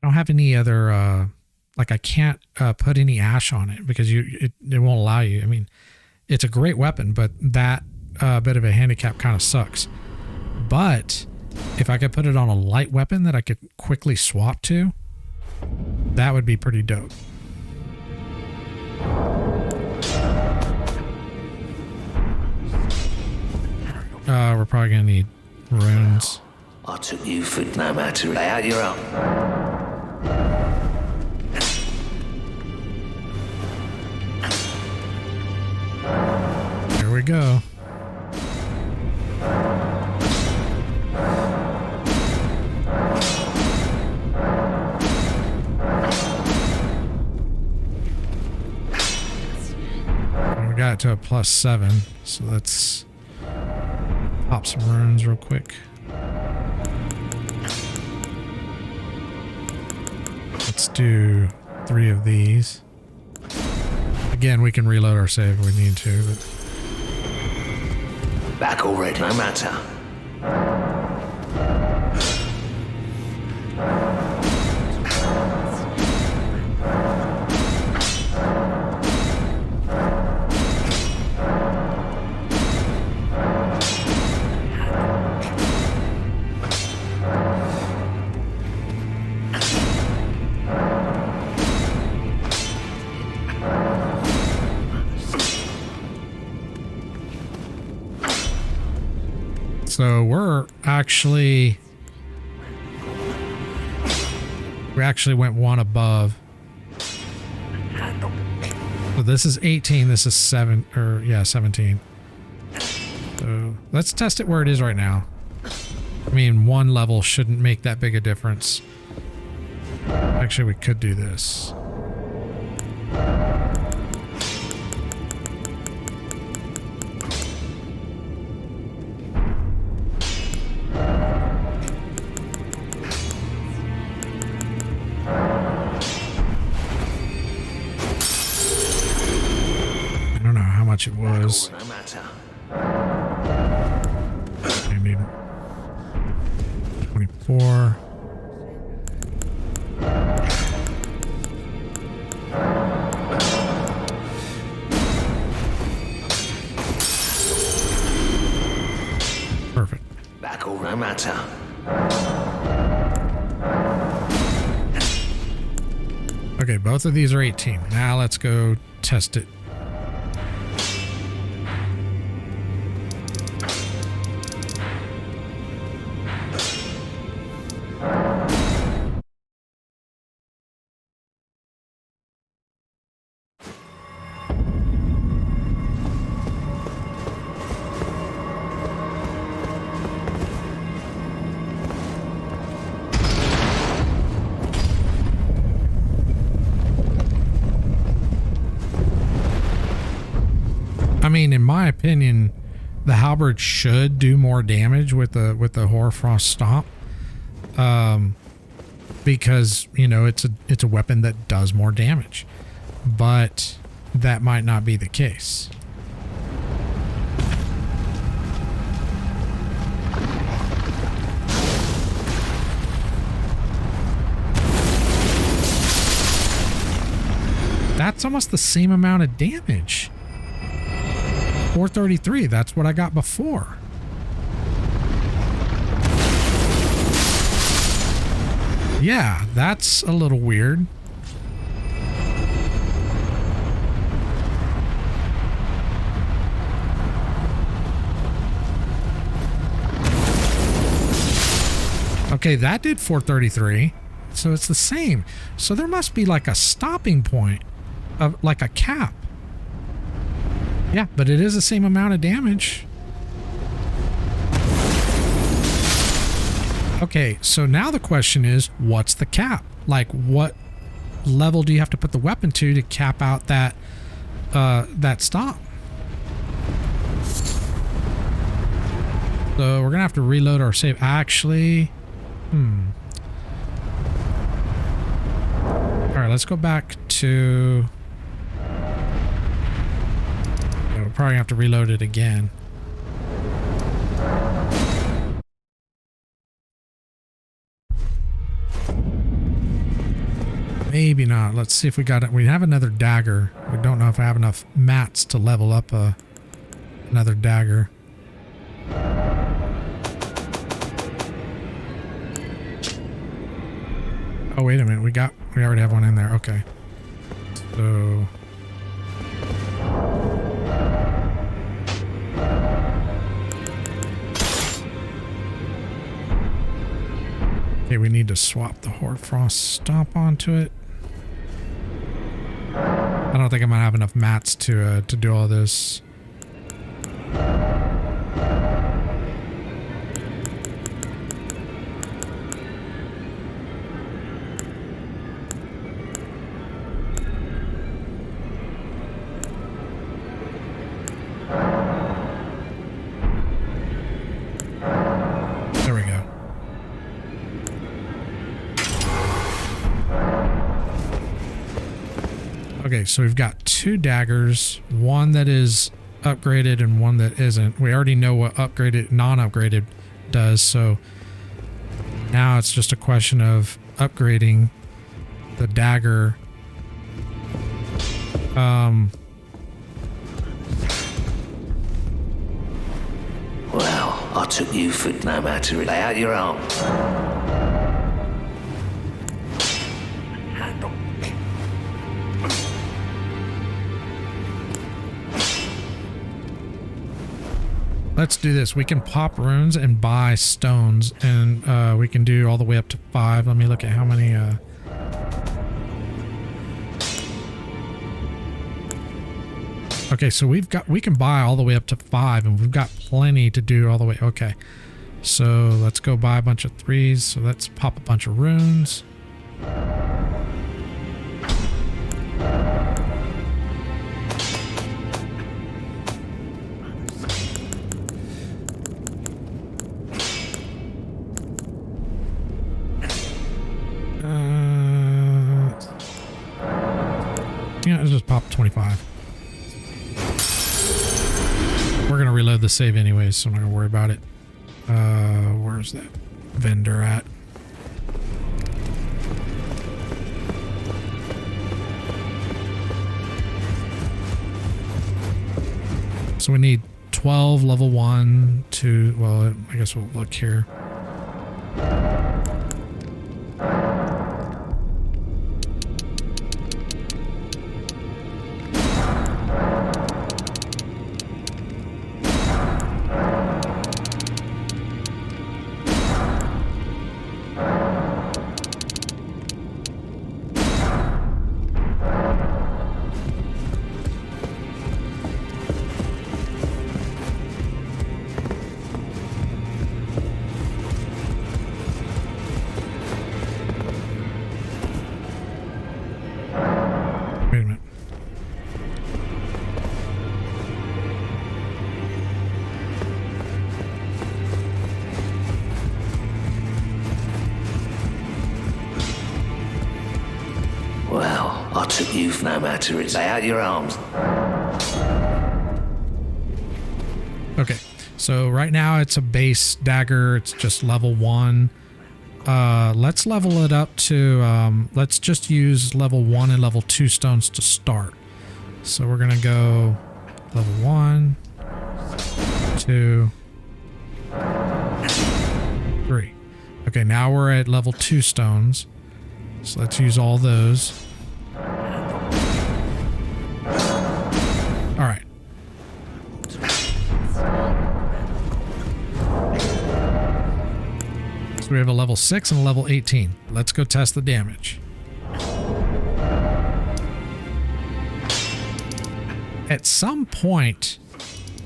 don't have any other, like I can't put any ash on it because it won't allow you. I mean, It's a great weapon, but that bit of a handicap kind of sucks. But if I could put it on a light weapon that I could quickly swap to, that would be pretty dope. We're probably gonna need runes. I took you for no matter. Lay out your own. Here we go. We got it to a +7, so let's pop some runes real quick. Let's do 3 of these. Again, we can reload our save if we need to, but Back already, no matter. so we actually went one above. So this is 18, this is 17. So let's test it where it is right now. I mean, one level shouldn't make that big a difference. Actually, we could do this. It was. I need 24. Perfect. Back all no matter. Okay, both of these are 18. Now let's go test it. I mean, in my opinion, the halberd should do more damage with the Hoarfrost Stomp, because you know it's a weapon that does more damage, but that might not be the case. That's almost the same amount of damage. 433, that's what I got before. Yeah, that's a little weird. Okay, that did 433, so it's the same. So there must be like a stopping point, of like a cap. Yeah, but it is the same amount of damage. Okay, so now the question is, what's the cap? Like, what level do you have to put the weapon to cap out that that stop? So we're gonna have to reload our save. Actually, all right, let's go back to. We'll probably have to reload it again. Maybe not. Let's see if we got it. We have another dagger. We don't know if I have enough mats to level up another dagger. Oh, wait a minute. We already have one in there. Okay. So... Okay, we need to swap the Hoarfrost Stomp onto it. I don't think I'm gonna have enough mats to do all this. There we go. Okay, so we've got 2 daggers, one that is upgraded and one that isn't. We already know what upgraded, non-upgraded does, so now it's just a question of upgrading the dagger. Well, I took you for no matter. Lay out your arms. Let's do this. We can pop runes and buy stones, and we can do all the way up to 5. Let me look at how many... Okay, so we can buy all the way up to 5, and we've got plenty to do all the way. Okay, so let's go buy a bunch of 3s. So let's pop a bunch of runes. Yeah, let's just pop 25. We're gonna reload the save anyways, so I'm not gonna worry about it. Where's that vendor at? So we need 12 level 1, 2, well, I guess we'll look here. Wait a minute. Well, I took you for no matter. Lay out your arms. Okay, so right now it's a base dagger. It's just level 1. Let's level it up to, let's just use level 1 and level 2 stones to start. So we're gonna go level 1, 2, 3. Okay, now we're at level 2 stones. So let's use all those. All right. So we have a level 6 and a level 18. Let's go test the damage. At some point,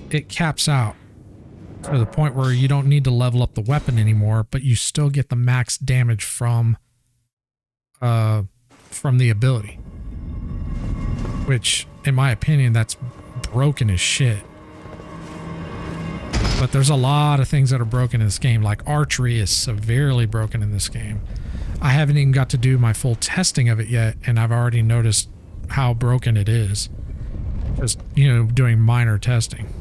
it caps out to the point where you don't need to level up the weapon anymore, but you still get the max damage from the ability. Which, in my opinion, that's broken as shit. But there's a lot of things that are broken in this game. Like archery is severely broken in this game. I haven't even got to do my full testing of it yet, and I've already noticed how broken it is. Just, you know, doing minor testing.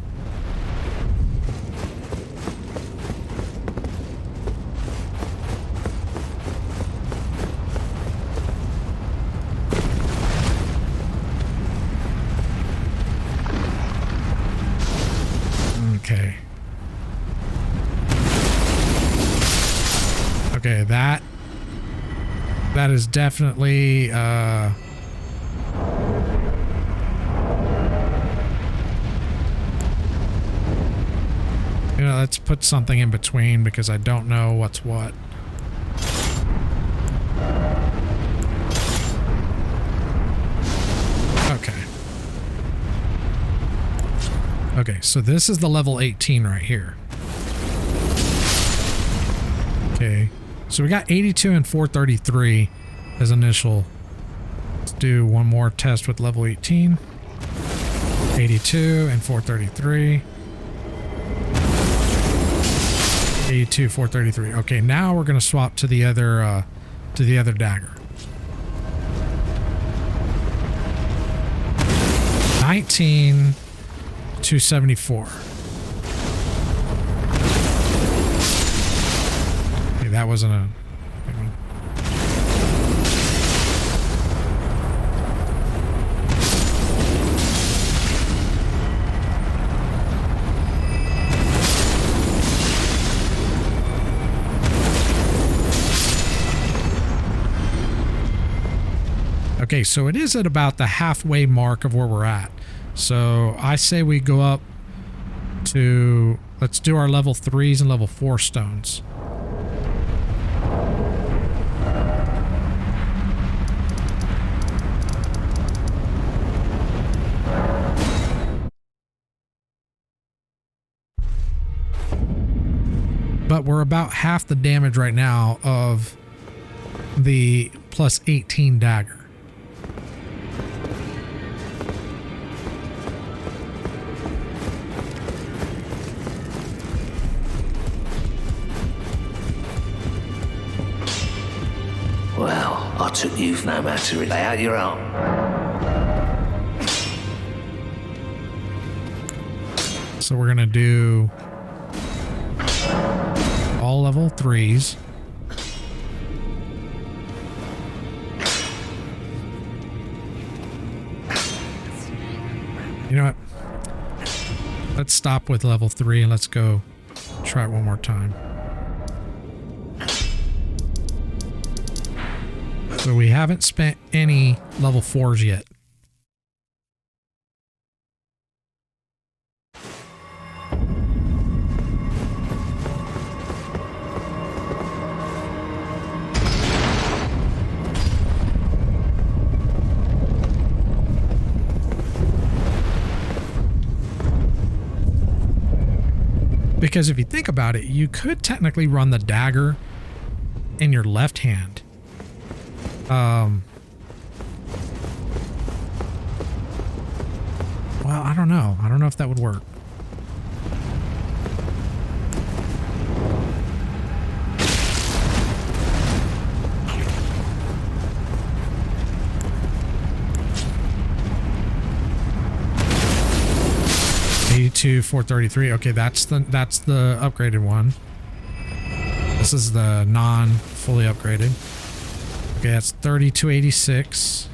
Okay, that is definitely you know, let's put something in between because I don't know what's what. Okay. Okay, so this is the level 18 right here. Okay, so we got 82 and 433 as initial. Let's do one more test with level 18. 82 and 433. 82, 433. Okay, now we're going to swap to the other dagger. 19, 274. Okay, that wasn't a big one. Okay, so it is at about the halfway mark of where we're at. So I say we go up to, let's do our level 3s and level 4 stones. But we're about half the damage right now of the plus 18 dagger. Well, I took you no matter. Lay out your arm. So we're gonna do all level 3s. You know what? Let's stop with level 3 and let's go try it one more time. So we haven't spent any level 4s yet. Because if you think about it, you could technically run the dagger in your left hand. Well, I don't know. I don't know if that would work. To 433. Okay, that's the upgraded one. This is the non fully upgraded. Okay, that's 3286.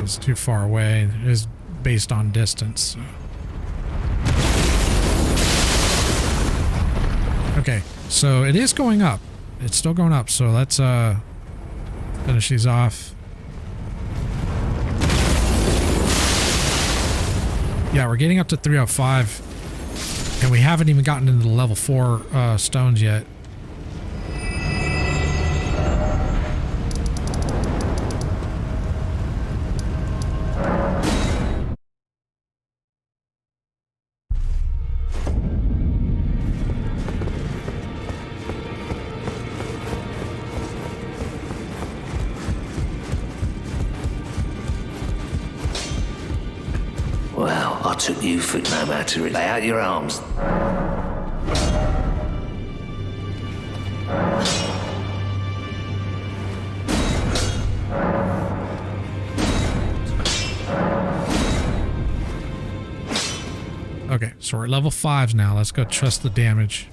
It's too far away. It is based on distance. So. Okay, so it is going up. It's still going up. So let's finish these off. Yeah, we're getting up to 305, and we haven't even gotten into the level 4 stones yet. Well, I took you for no matter. Lay out your arms. Okay, so we're at level 5s now. Let's go trust the damage.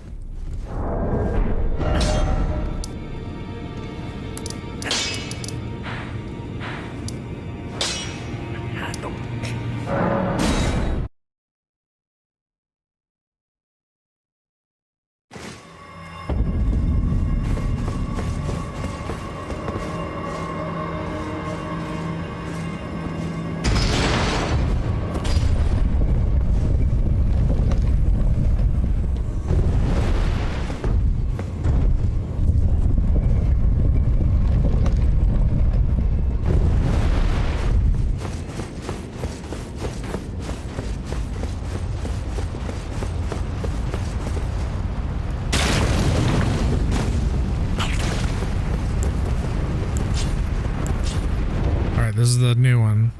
This is the new one.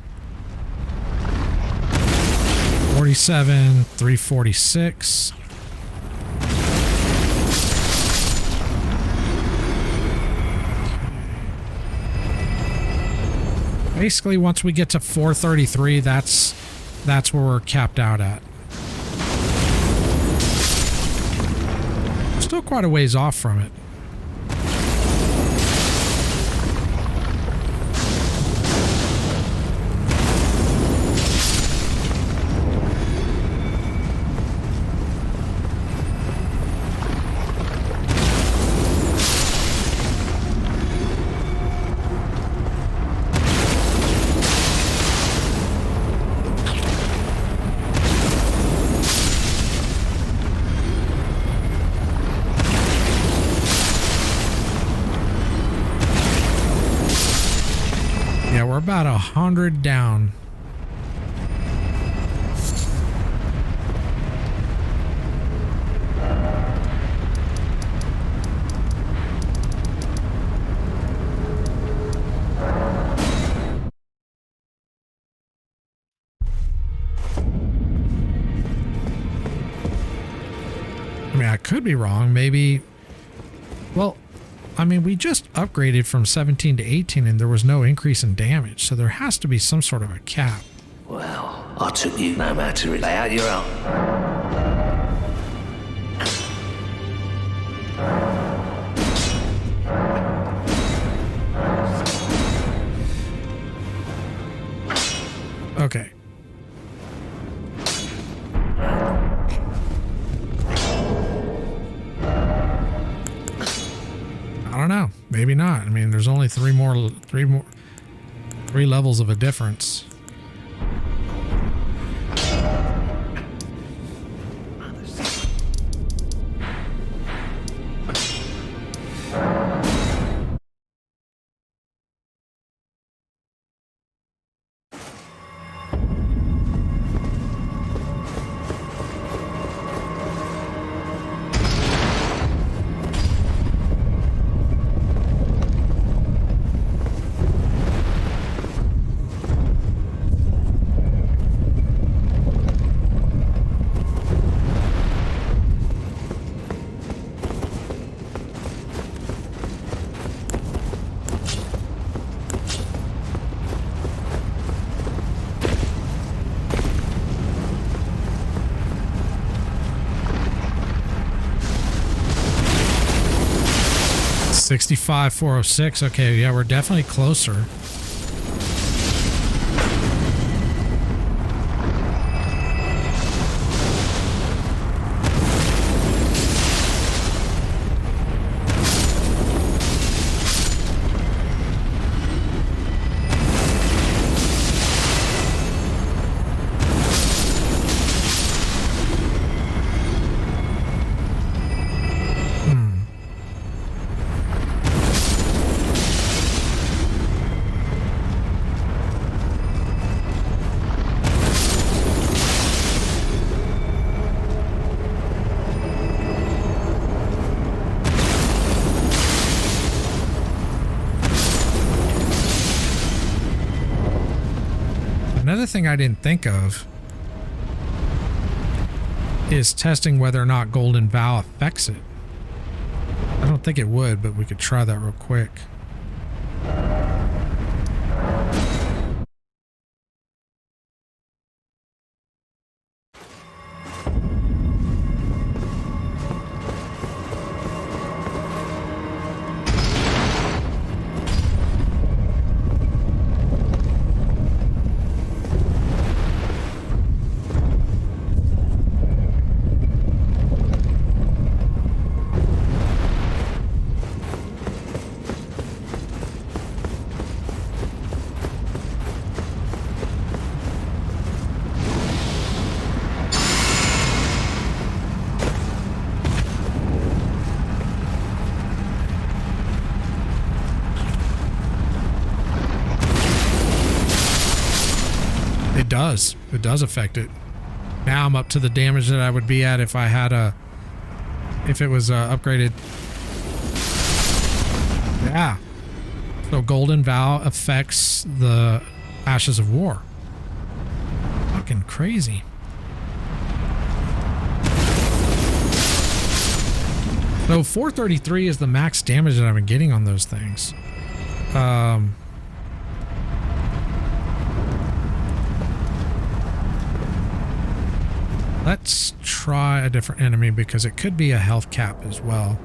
47, 346. Basically, once we get to 433, that's where we're capped out at. Still quite a ways off from it. We're about 100 down. I mean, I could be wrong. Maybe, well, I mean, we just upgraded from 17 to 18 and there was no increase in damage, so there has to be some sort of a cap. Well, I took you no matter it. Lay out your own. Okay. I don't know. Maybe not. I mean, there's only three levels of a difference. $65, $406. Okay, yeah, we're definitely closer. Another thing I didn't think of is testing whether or not Golden Vow affects it. I don't think it would, but we could try that real quick. It does affect it. Now I'm up to the damage that I would be at if I had if it was upgraded. Yeah. So Golden Vow affects the Ashes of War. Fucking crazy. So 433 is the max damage that I've been getting on those things. Let's try a different enemy because it could be a health cap as well.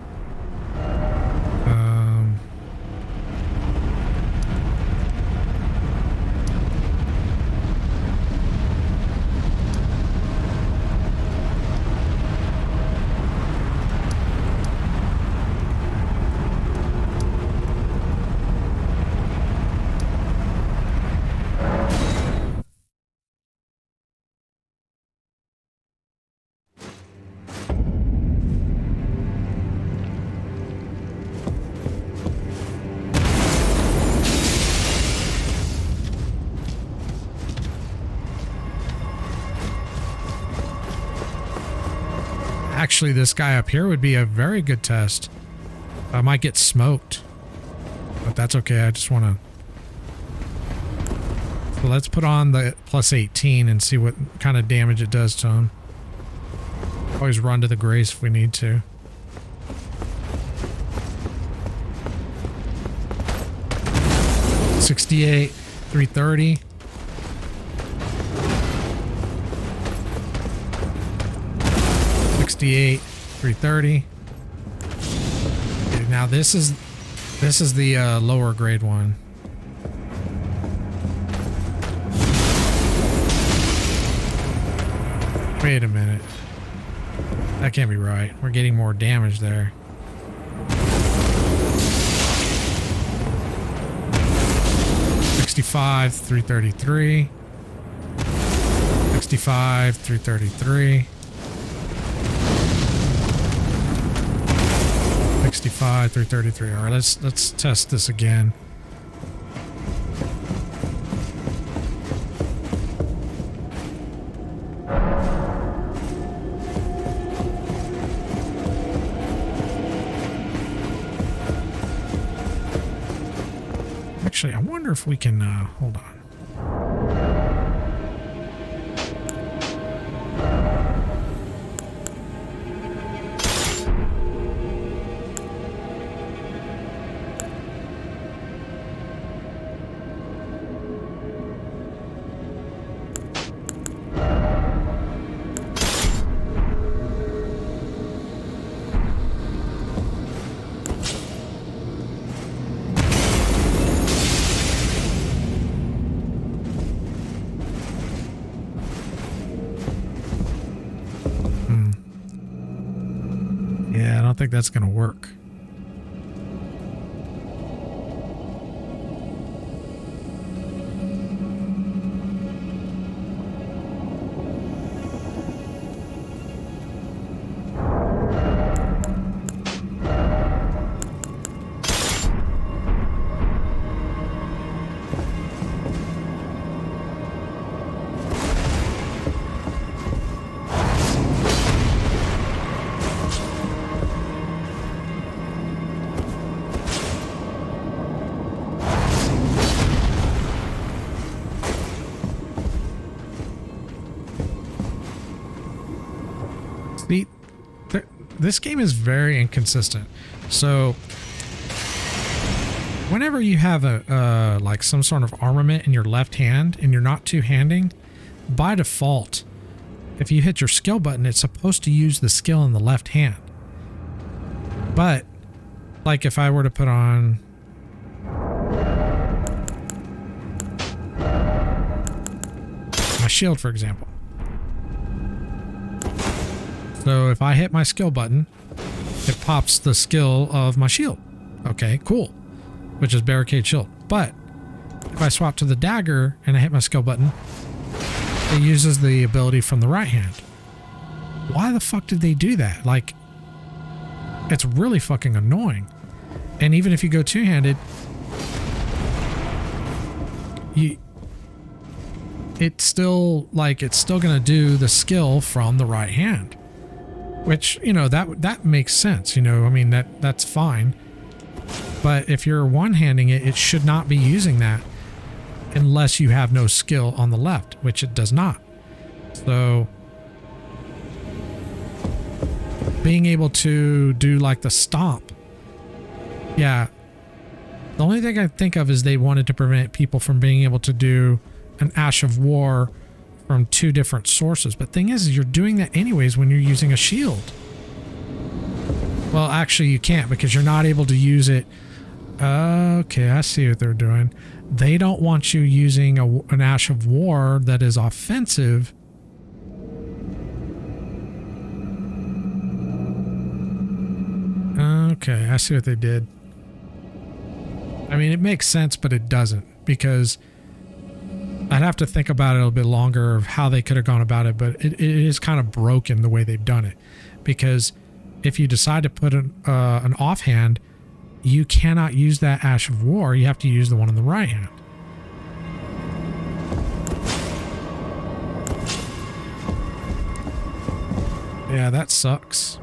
Actually, this guy up here would be a very good test. I might get smoked, but that's okay. I just want to... So let's put on the plus 18 and see what kind of damage it does to him. Always run to the grace if we need to. $68, 330. $68, 330. Okay, now this is the lower grade one. Wait a minute. That can't be right. We're getting more damage there. $65, 333. $65, 333. 65, 333. All right, let's test this again. Actually, I wonder if we can hold on. I don't think that's going to work. This game is very inconsistent. So whenever you have a like some sort of armament in your left hand and you're not two-handing, by default, if you hit your skill button, it's supposed to use the skill in the left hand. But like if I were to put on my shield, for example. So if I hit my skill button, it pops the skill of my shield. Okay, cool. Which is barricade shield. But if I swap to the dagger and I hit my skill button, it uses the ability from the right hand. Why the fuck did they do that? Like, it's really fucking annoying. And even if you go two-handed, it's still gonna do the skill from the right hand. Which, you know, that makes sense, you know, I mean, that's fine. But if you're one-handing it, it should not be using that. unless you have no skill on the left, which it does not. So being able to do like the stomp, yeah. The only thing I think of is they wanted to prevent people from being able to do an Ash of War from 2 different sources. But thing is you're doing that anyways when you're using a shield. Well, actually you can't, because you're not able to use it. Okay, I see what they're doing. They don't want you using an Ash of War that is offensive. Okay, I see what they did. I mean, it makes sense, but it doesn't, because I'd have to think about it a little bit longer of how they could have gone about it, but it is kind of broken the way they've done it. Because if you decide to put an offhand, you cannot use that Ash of War. You have to use the one on the right hand. Yeah, that sucks.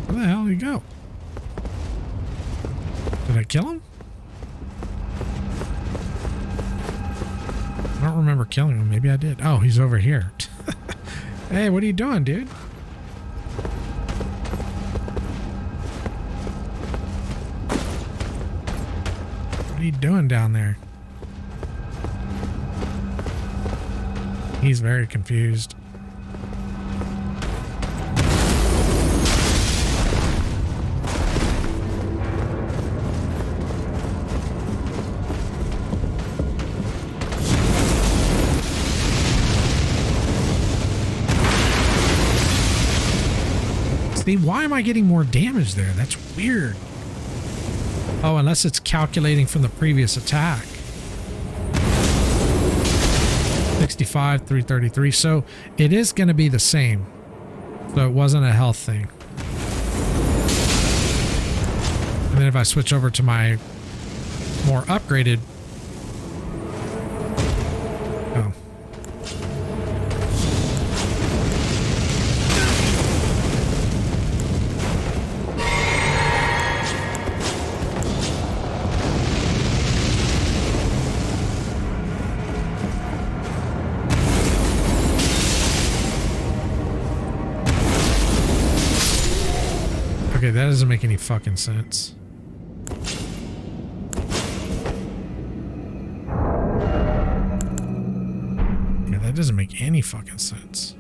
Where the hell did he go? Did I kill him? I don't remember killing him. Maybe I did. Oh, he's over here. Hey, what are you doing, dude? What are you doing down there? He's very confused. See, why am I getting more damage there? That's weird. Oh, unless it's calculating from the previous attack. 65, 333. So it is going to be the same. So it wasn't a health thing. And then if I switch over to my more upgraded. Oh. Okay, that doesn't make any fucking sense. Yeah, that doesn't make any fucking sense.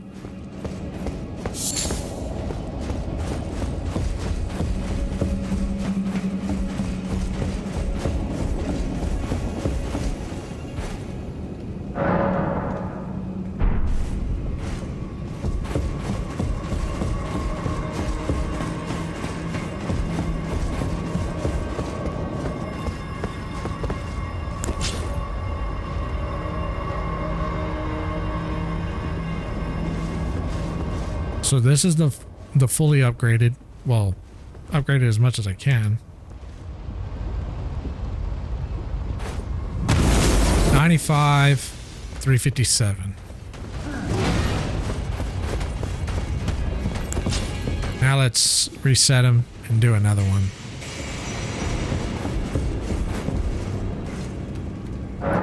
So this is the fully upgraded, well, upgraded as much as I can. 95, 357. Now let's reset them and do another one.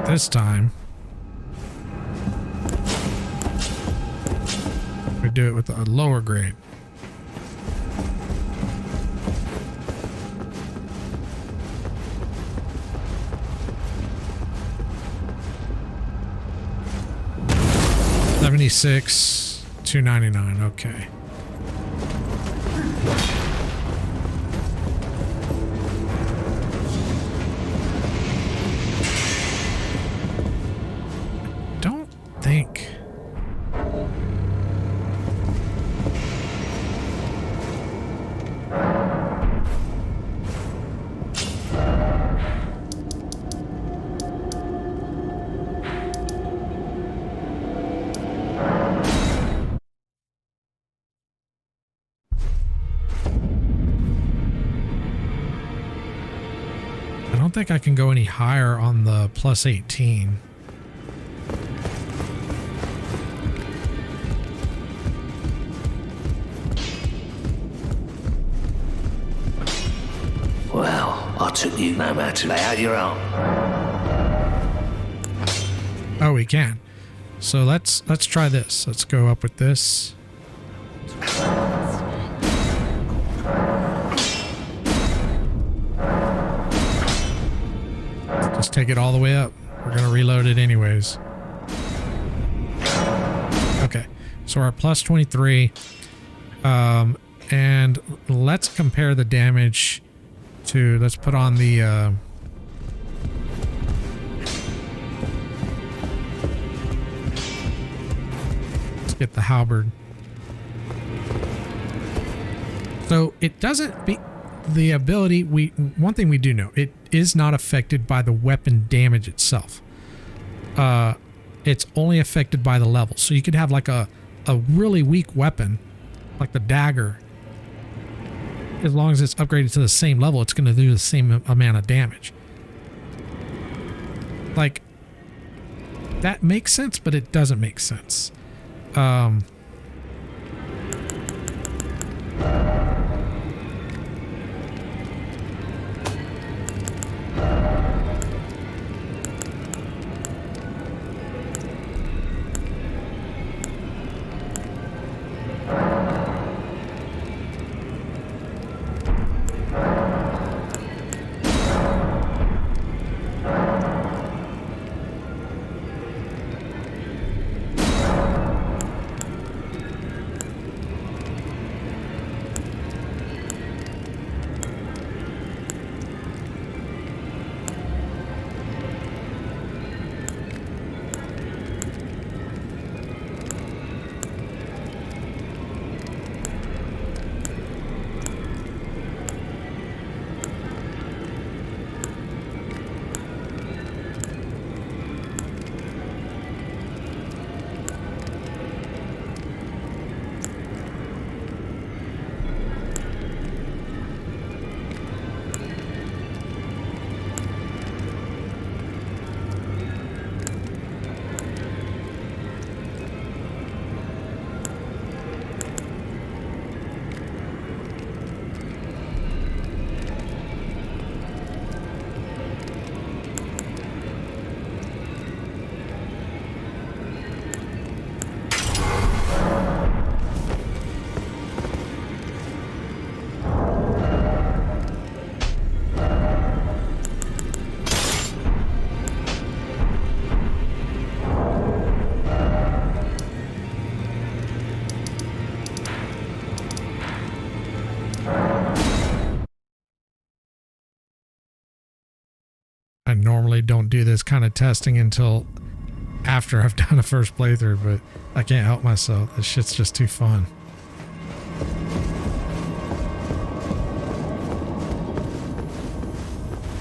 This time, we do it with a lower grade. $76, $299. Okay. Don't think. think I can go any higher on the plus 18. Well, I took you no matter. Lay out your own. Oh, we can. So let's try this. Let's go up with this. Just take it all the way up. We're gonna reload it anyways. Okay, so we're at plus 23. And let's compare the damage to, let's put on the let's get the halberd. So it doesn't be the ability, one thing we do know, it is not affected by the weapon damage itself. It's only affected by the level. So you could have like a really weak weapon, like the dagger. As long as it's upgraded to the same level, it's going to do the same amount of damage. Like, that makes sense, but it doesn't make sense. I normally don't do this kind of testing until after I've done a first playthrough, but I can't help myself. This shit's just too fun.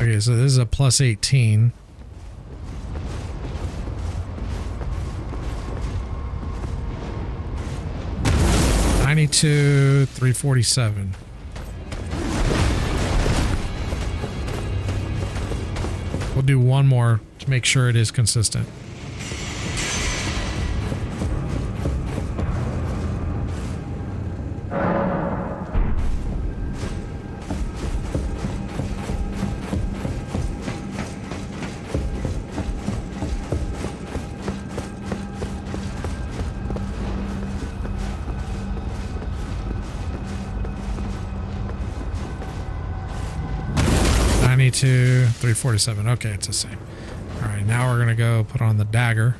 Okay, so this is a plus 18. $92, $347. We'll do one more to make sure it is consistent. $347. Okay, it's the same. All right, now we're gonna go put on the dagger.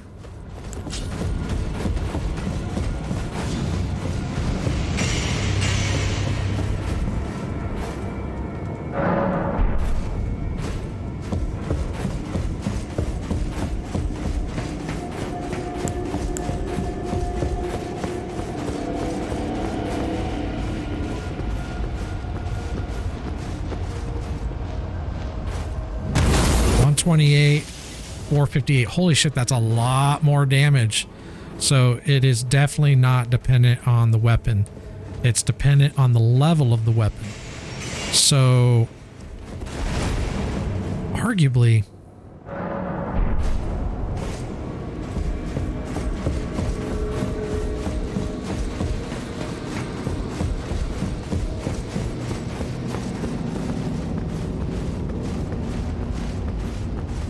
$128, $458. Holy shit, that's a lot more damage. So it is definitely not dependent on the weapon. It's dependent on the level of the weapon. So arguably...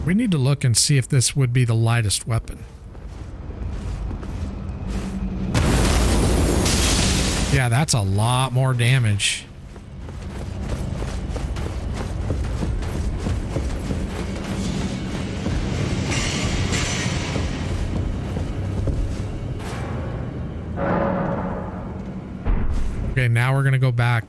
We need to look and see if this would be the lightest weapon. Yeah, that's a lot more damage. Okay, now we're gonna go back.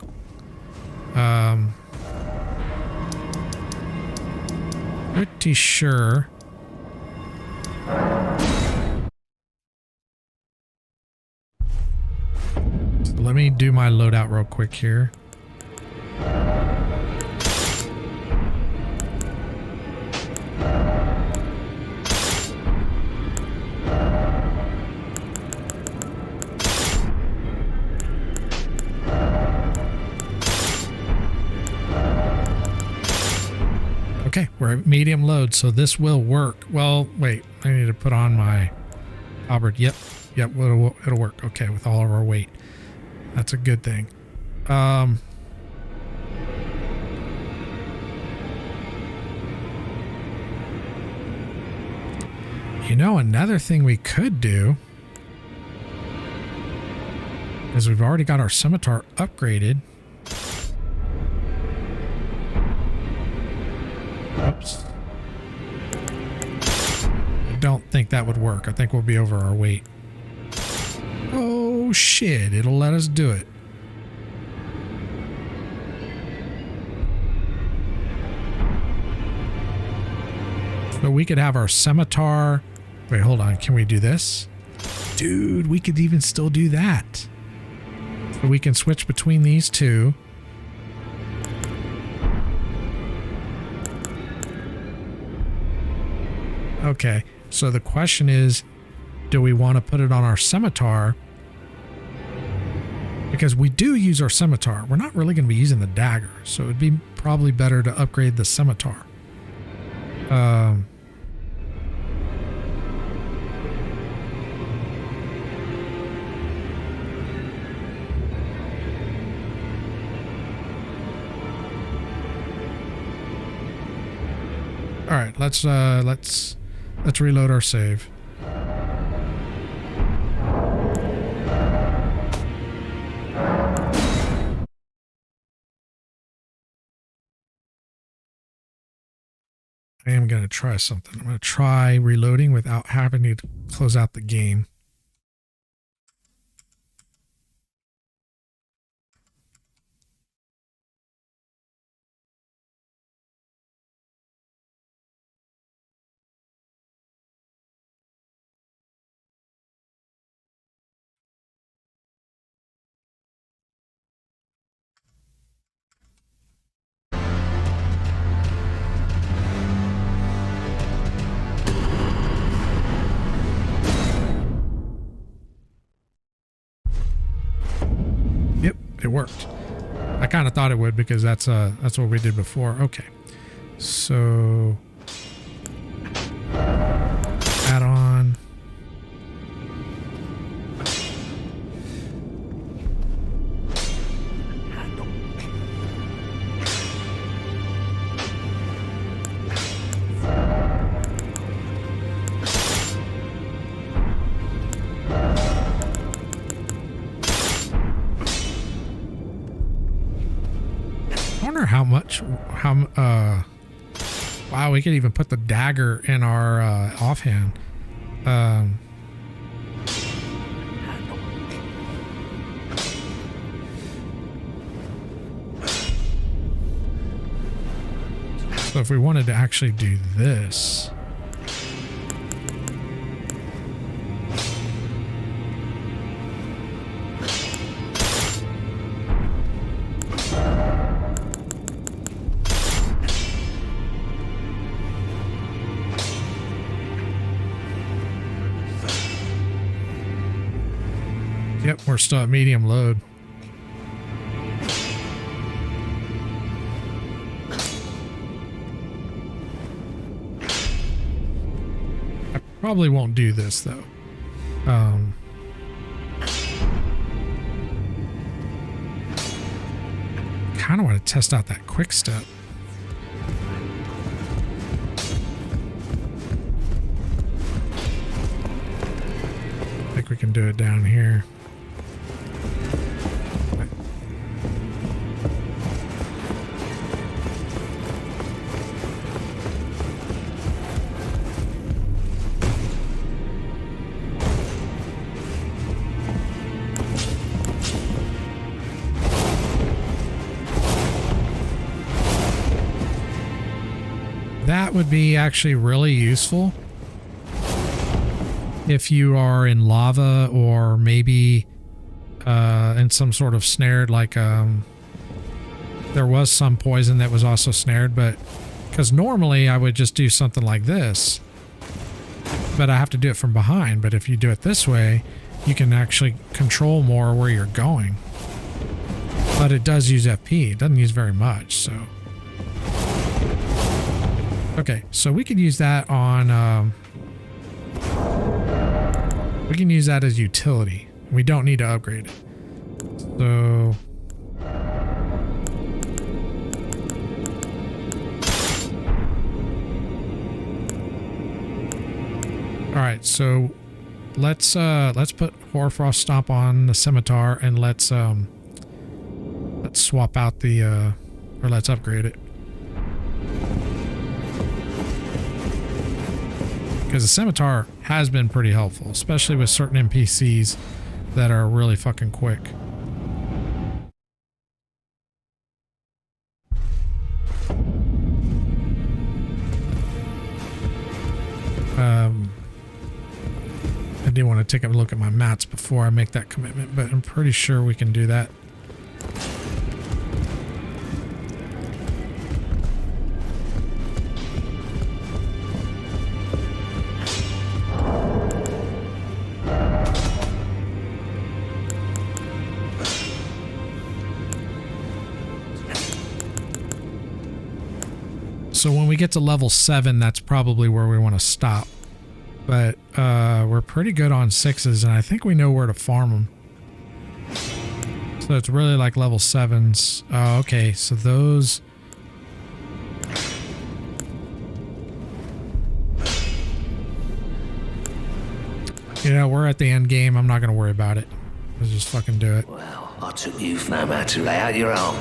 Pretty sure. So let me do my loadout real quick here. Okay, we're at medium load, so this will work. Well, wait, I need to put on my halberd. Yep, it'll work. Okay, with all of our weight. That's a good thing. You know, another thing we could do is we've already got our scimitar upgraded. Oops. I don't think that would work. I think we'll be over our weight. Oh shit, it'll let us do it. So we could have our scimitar. Wait, hold on. Can we do this? Dude, we could even still do that. So we can switch between these two. Okay, so the question is, do we want to put it on our scimitar? Because we do use our scimitar. We're not really going to be using the dagger, so it'd be probably better to upgrade the scimitar. All right, let's reload our save. I am going to try something. I'm going to try reloading without having to close out the game. Yep, it worked. I kind of thought it would because that's what we did before. Okay, so add on. Wow, we could even put the dagger in our offhand. So if we wanted to actually do this. Yep, we're still at medium load. Probably won't do this though. Kind of want to test out that quick step. I think we can do it down here. That would be actually really useful if you are in lava or maybe in some sort of snared, like there was some poison that was also snared, but because normally I would just do something like this, but I have to do it from behind. But if you do it this way, you can actually control more where you're going. But it does use FP. It doesn't use very much, so. Okay, so we could use that on, we can use that as utility. We don't need to upgrade it. So, all right, so let's put Hoarfrost Stomp on the scimitar, and let's swap out the, or let's upgrade it. Because the scimitar has been pretty helpful, especially with certain NPCs that are really fucking quick. I do want to take a look at my mats before I make that commitment, but I'm pretty sure we can do that. So when we get to level 7, that's probably where we want to stop. But we're pretty good on 6s, and I think we know where to farm them. So it's really like level 7s. Oh, okay, so those... You know, we're at the end game. I'm not going to worry about it. Let's just fucking do it. Well, I took you no matter. Lay out your arm.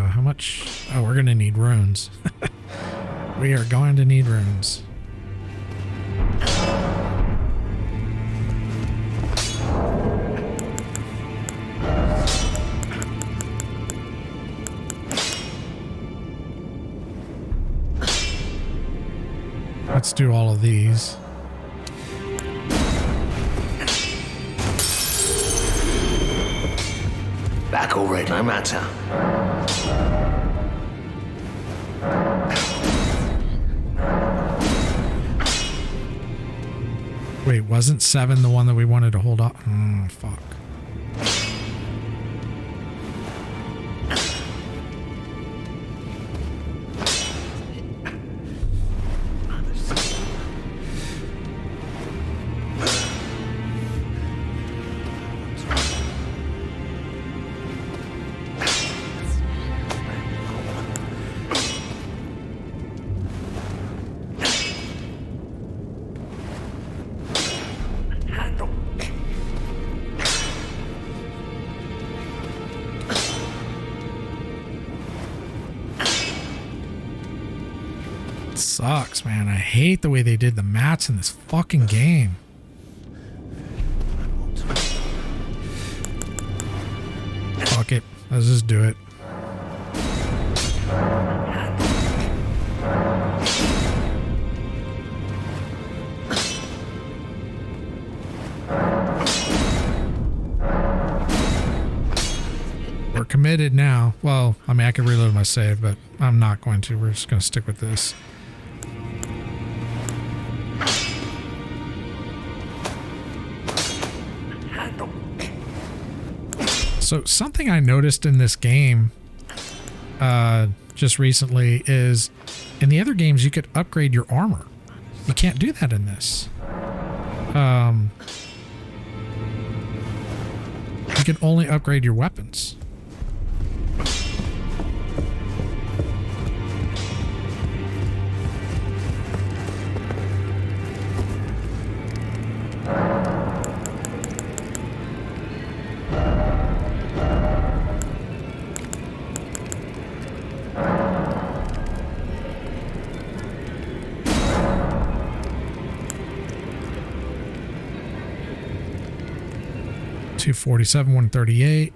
How much? Oh, we're gonna need runes. We are going to need runes. Let's do all of these. Back already, no matter. Wait, wasn't 7 the one that we wanted to hold up? Oh, fuck. Sucks, man. I hate the way they did the mats in this fucking game. Fuck it. Let's just do it. We're committed now. Well, I mean, I could reload my save, but I'm not going to. We're just going to stick with this. So something I noticed in this game just recently is in the other games you could upgrade your armor. You can't do that in this. You can only upgrade your weapons. $247, 138.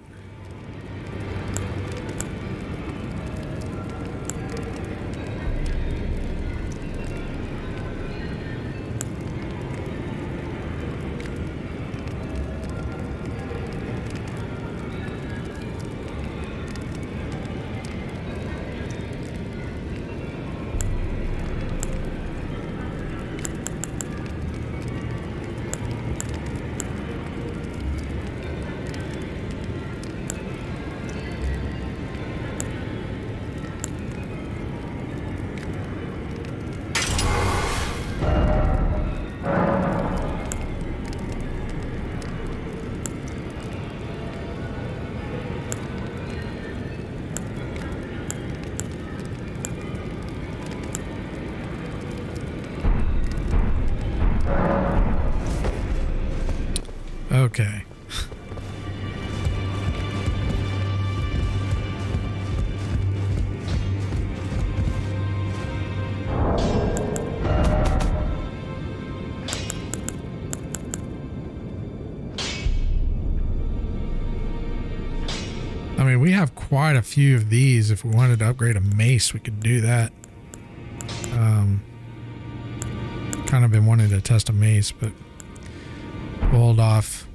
Okay. I mean, we have quite a few of these. If we wanted to upgrade a mace, we could do that. Kind of been wanting to test a mace, but we'll hold off.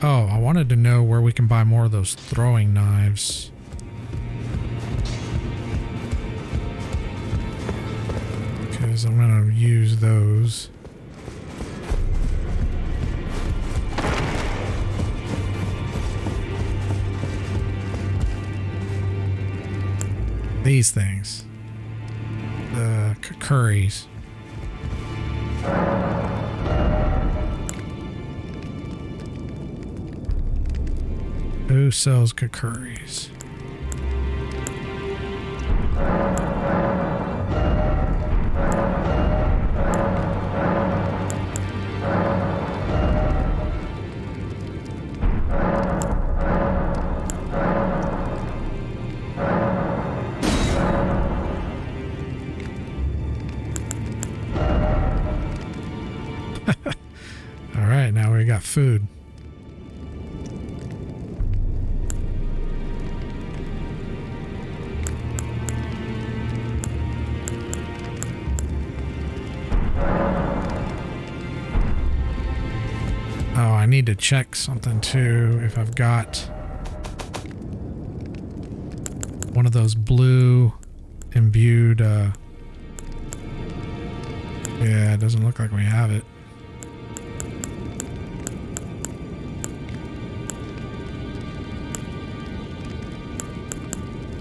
Oh, I wanted to know where we can buy more of those throwing knives. Because I'm going to use those. These things. The curries. Who sells curries? All right, now we got food. Oh, I need to check something too. If I've got one of those blue imbued, yeah, it doesn't look like we have it.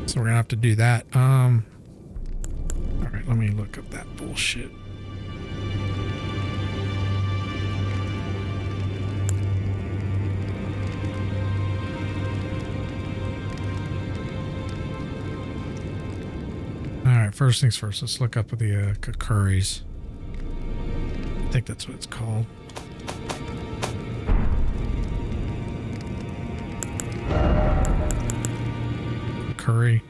So we're gonna have to do that. All right, let me look up that bullshit. All right, first things first, let's look up the curries. I think that's what it's called. Curry.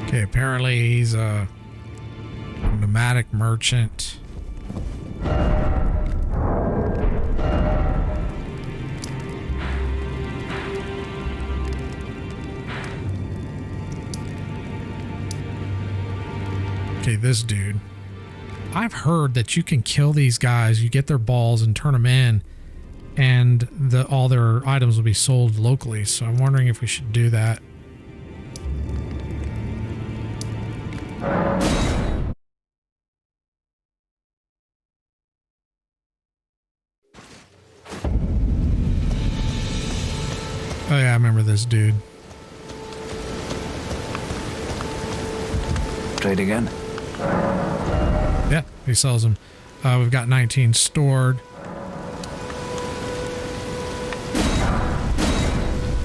Okay, apparently he's a nomadic merchant. Okay, this dude. I've heard that you can kill these guys, you get their balls and turn them in, and all their items will be sold locally. So I'm wondering if we should do that. Oh yeah, I remember this dude. Trade again? Yeah, he sells them. We've got 19 stored.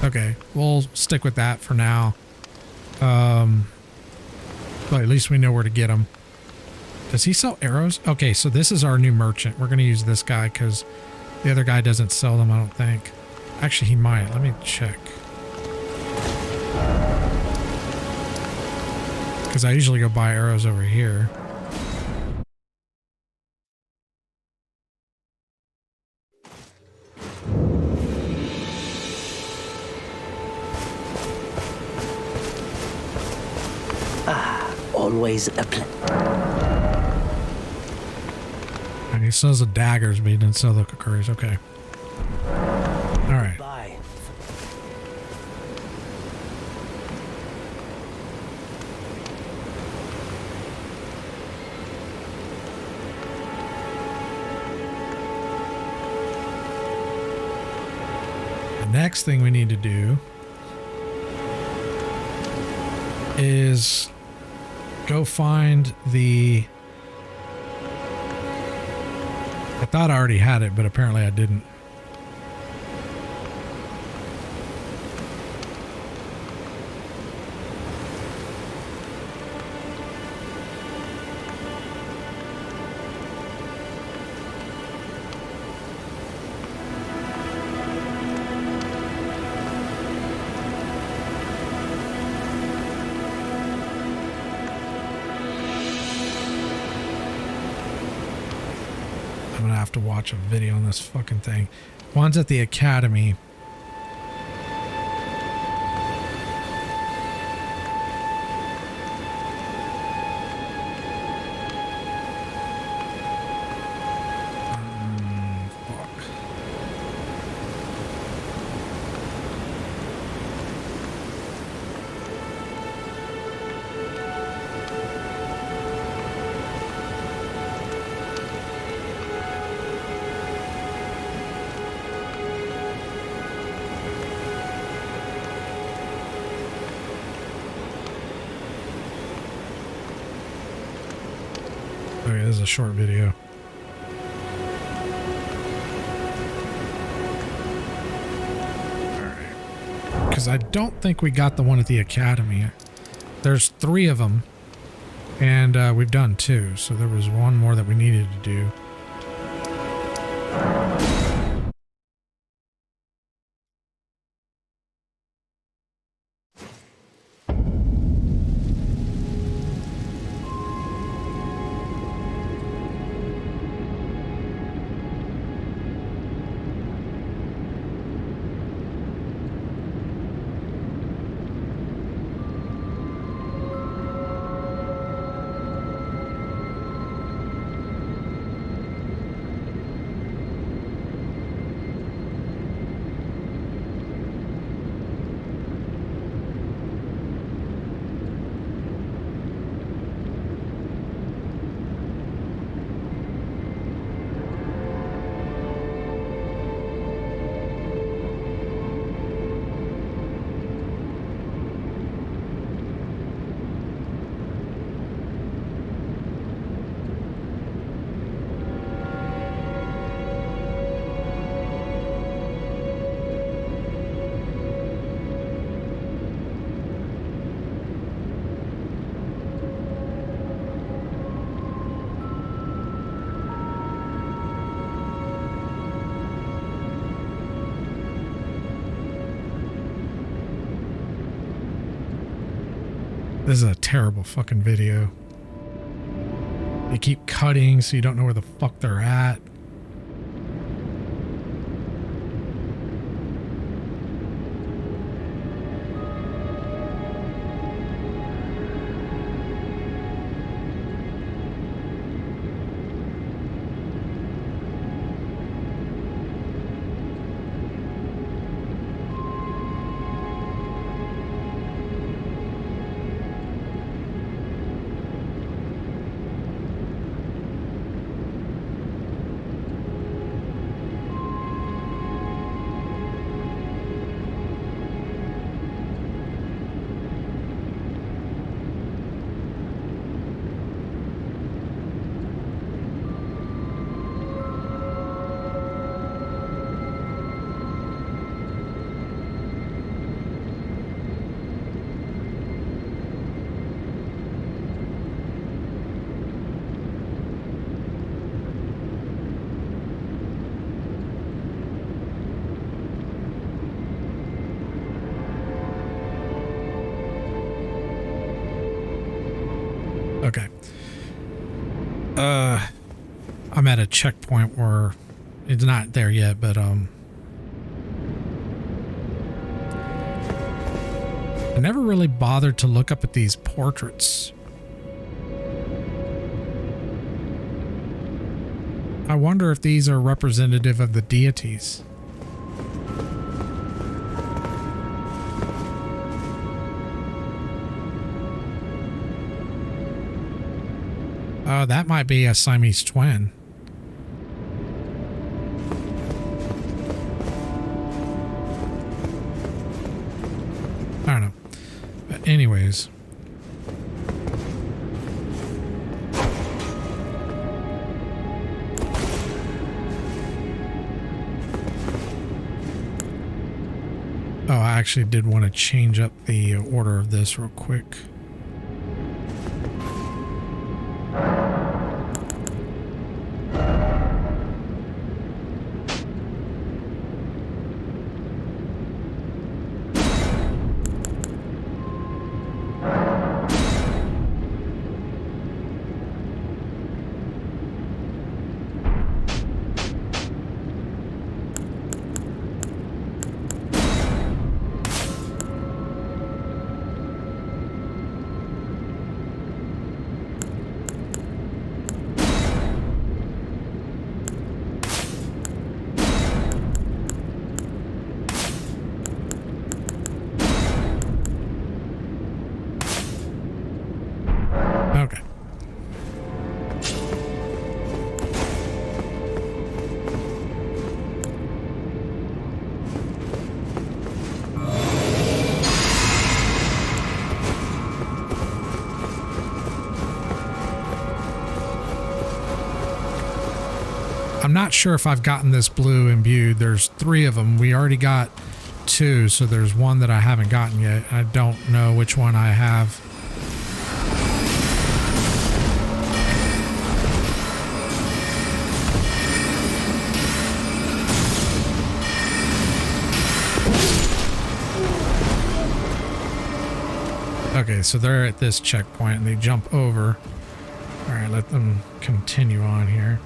Okay, we'll stick with that for now. But at least we know where to get them. Does he sell arrows? Okay, so this is our new merchant. We're going to use this guy because the other guy doesn't sell them, I don't think. Actually, he might. Let me check. Because I usually go buy arrows over here. Always a pleasure. And he sells the daggers, but he didn't sell the curries. Okay. All right. Bye. The next thing we need to do is go find the... I thought I already had it, but apparently I didn't. I'm gonna have to watch a video on this fucking thing. One's at the academy. Fuck. Okay, this is a short video. Alright. Because I don't think we got the one at the academy. There's 3 of them. And we've done 2. So there was one more that we needed to do. This is a terrible fucking video. They keep cutting so you don't know where the fuck they're at. I'm at a checkpoint where it's not there yet, but I never really bothered to look up at these portraits. I wonder if these are representative of the deities. Oh, that might be a Siamese twin. I don't know. But anyways. Oh, I actually did want to change up the order of this real quick. Okay. I'm not sure if I've gotten this blue imbued. There's 3 of them. We already got 2, so there's one that I haven't gotten yet. I don't know which one I have. Okay, so they're at this checkpoint and they jump over. All right, let them continue on here.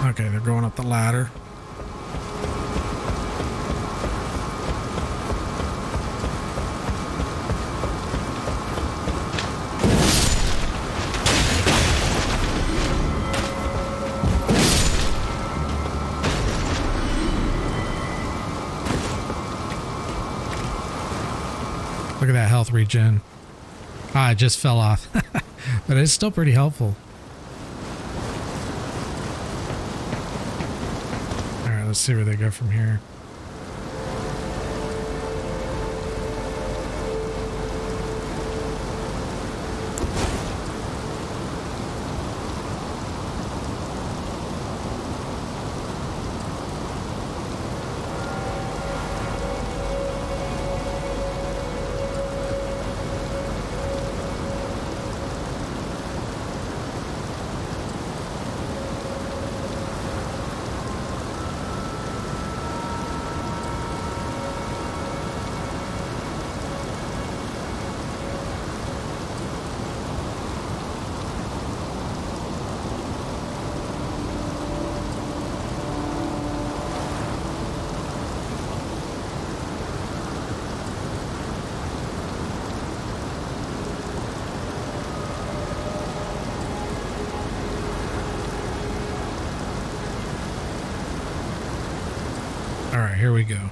Okay, they're going up the ladder. Look at that health regen. Ah, it just fell off. But it's still pretty helpful. Let's see where they go from here. All right, here we go.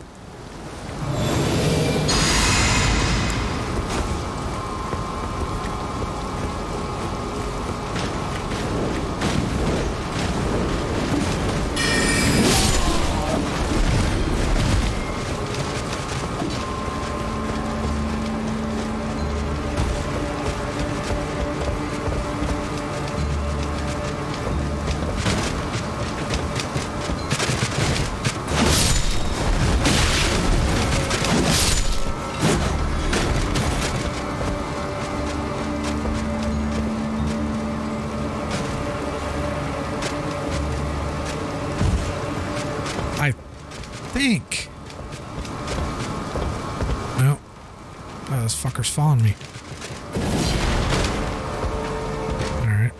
think. No. Oh, this fucker's following me. Alright.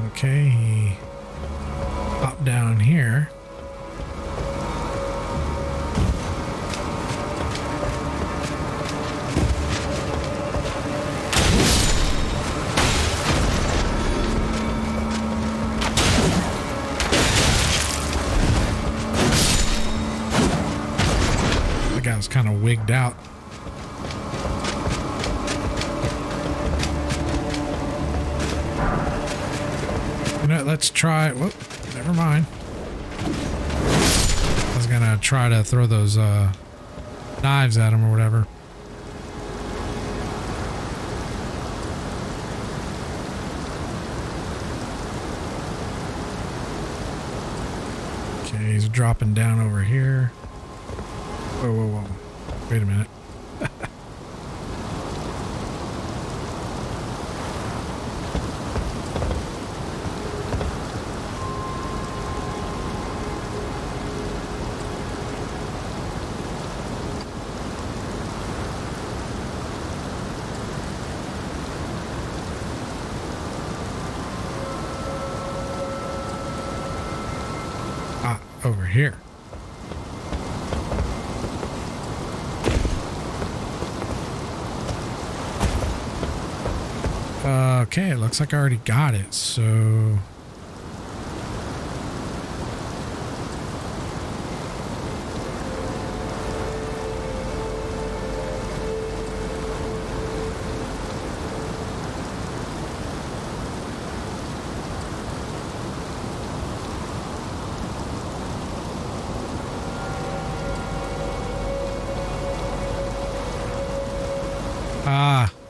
Okay, he popped down here. The guy was kind of wigged out. You know, let's try. Whoop, never mind. I was gonna try to throw those knives at him or whatever. Okay, he's dropping down over here. Whoa, whoa, whoa. Wait a minute. Over here. Okay, it looks like I already got it, so...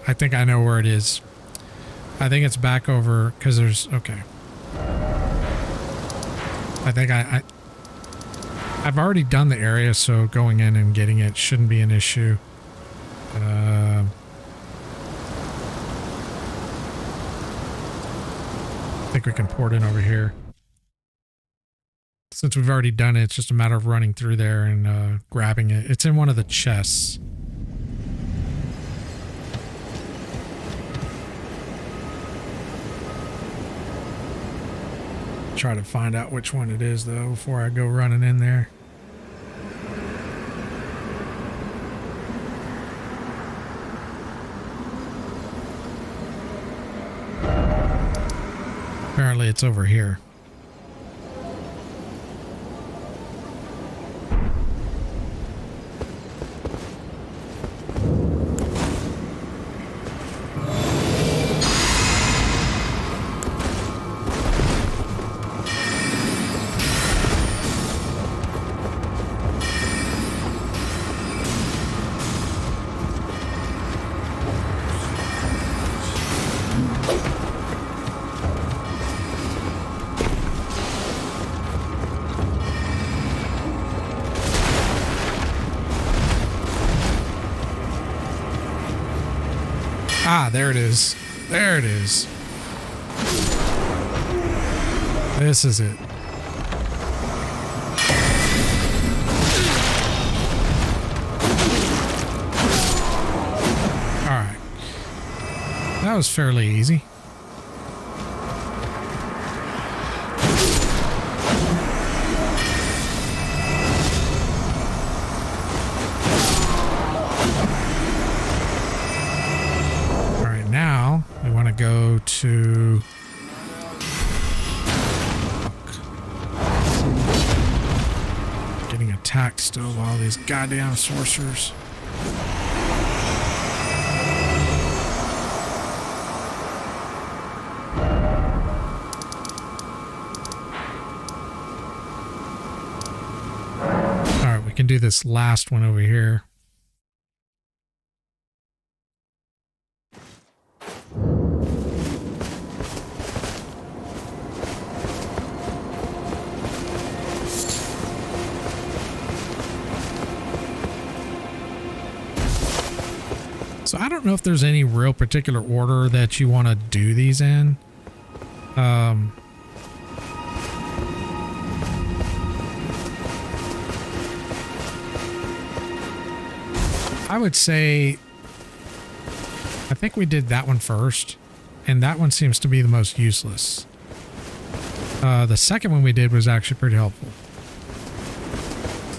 I think I know where it is. I think it's back over because there's okay. I think I've already done the area, so going in and getting it shouldn't be an issue. I think we can port in over here. Since we've already done it, it's just a matter of running through there and grabbing it. It's in one of the chests. Try to find out which one it is though before I go running in there. Apparently it's over here. Ah, there it is. There it is. This is it. All right. That was fairly easy. Go to getting attacked still by all these goddamn sorcerers. All right, we can do this last one over here. So I don't know if there's any real particular order that you want to do these in. I would say, I think we did that one first, and that one seems to be the most useless. The second one we did was actually pretty helpful.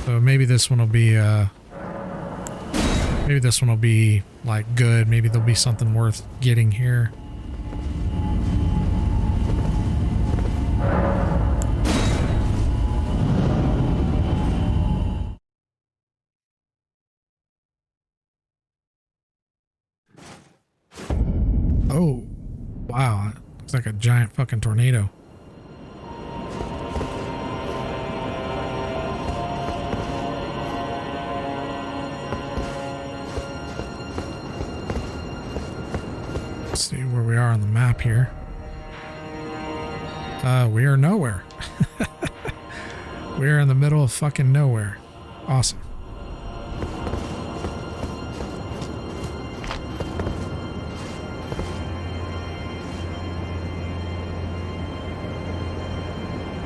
So maybe this one will be, like good. Maybe there'll be something worth getting here. Oh, wow. Looks like a giant fucking tornado. Let's see where we are on the map here. We are nowhere. We are in the middle of fucking nowhere. Awesome.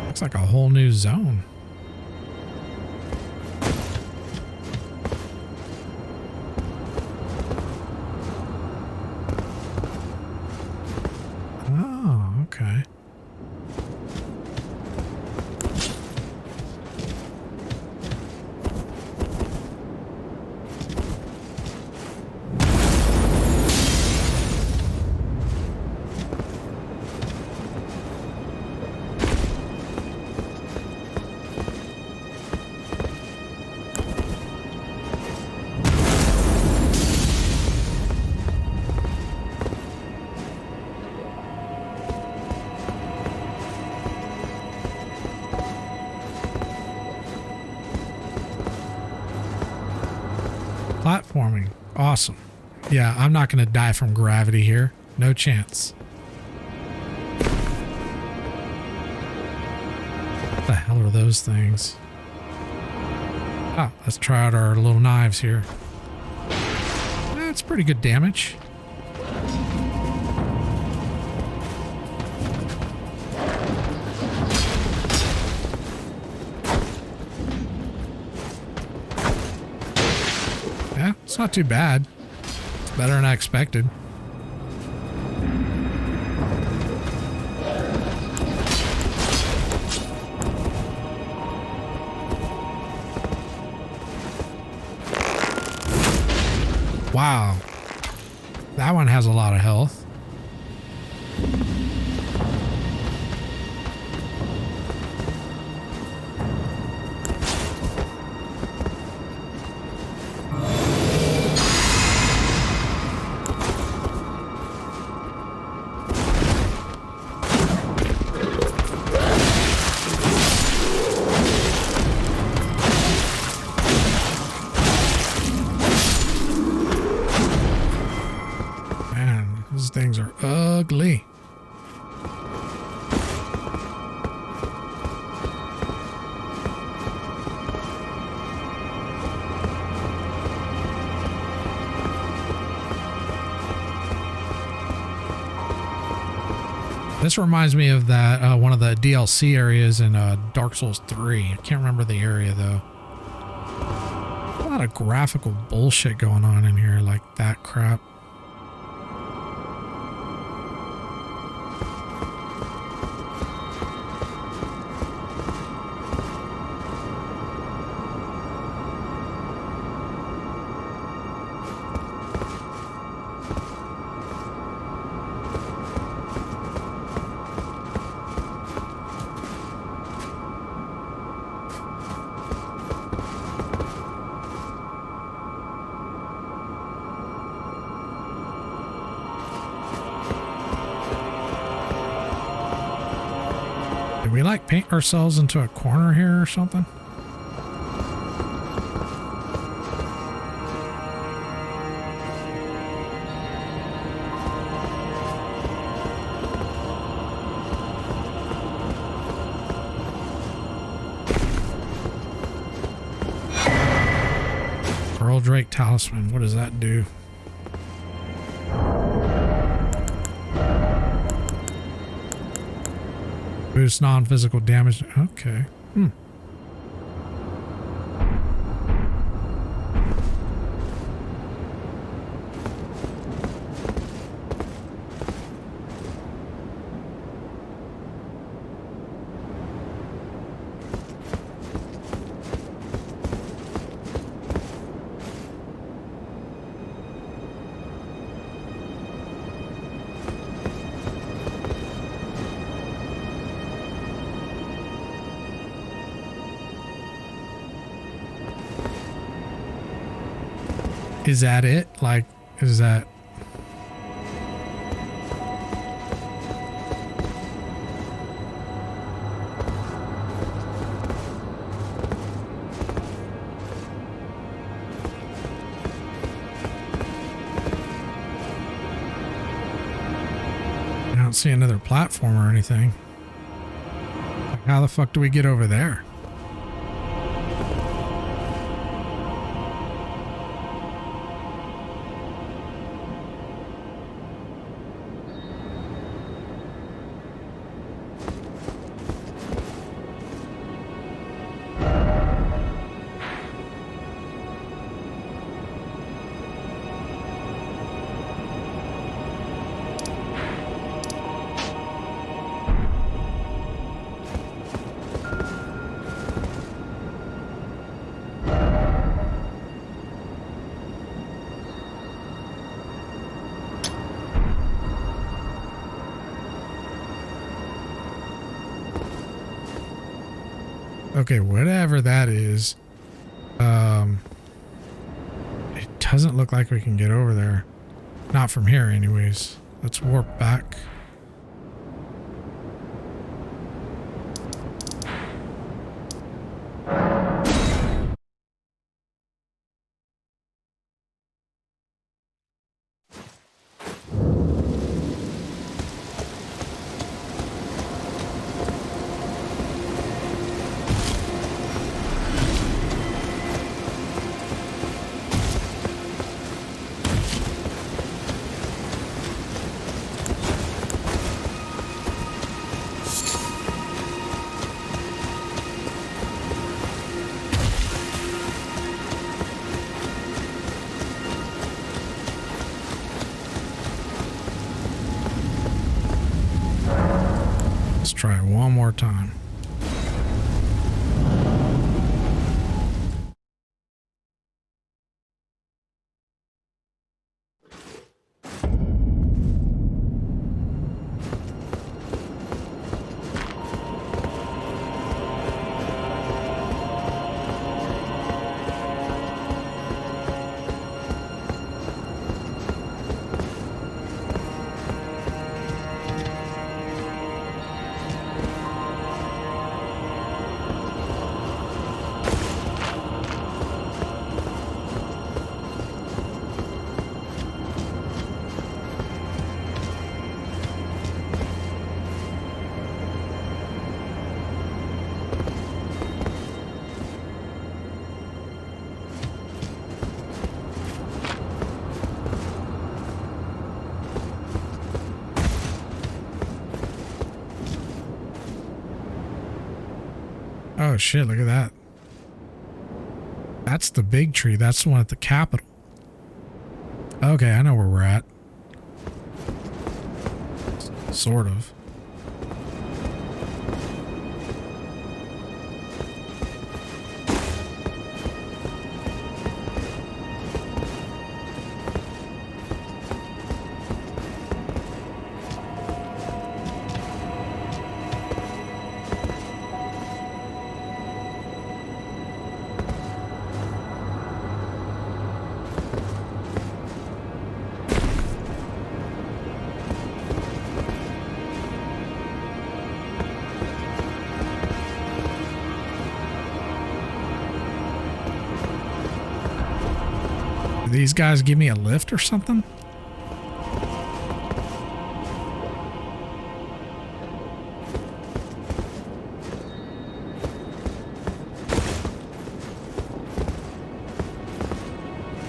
Looks like a whole new zone. Oh, okay. Platforming. Awesome. Yeah, I'm not going to die from gravity here. No chance. What the hell are those things? Ah, let's try out our little knives here. That's pretty good damage. Yeah, it's not too bad. It's better than I expected. Wow. That one has a lot of health. These things are ugly. This reminds me of that one of the DLC areas in Dark Souls 3. I can't remember the area though. A lot of graphical bullshit going on in here, like that crap. Did we like paint ourselves into a corner here or something? Pearl Drake Talisman, what does that do? Boost non-physical damage. Okay. Is that it? Like, is that... I don't see another platform or anything. Like, how the fuck do we get over there? Okay, whatever that is, it doesn't look like we can get over there. Not from here anyways. Let's warp back. Let's try it one more time. Oh shit, look at that. That's the big tree. That's the one at the Capitol. Okay, I know where we're at. Sort of. These guys give me a lift or something?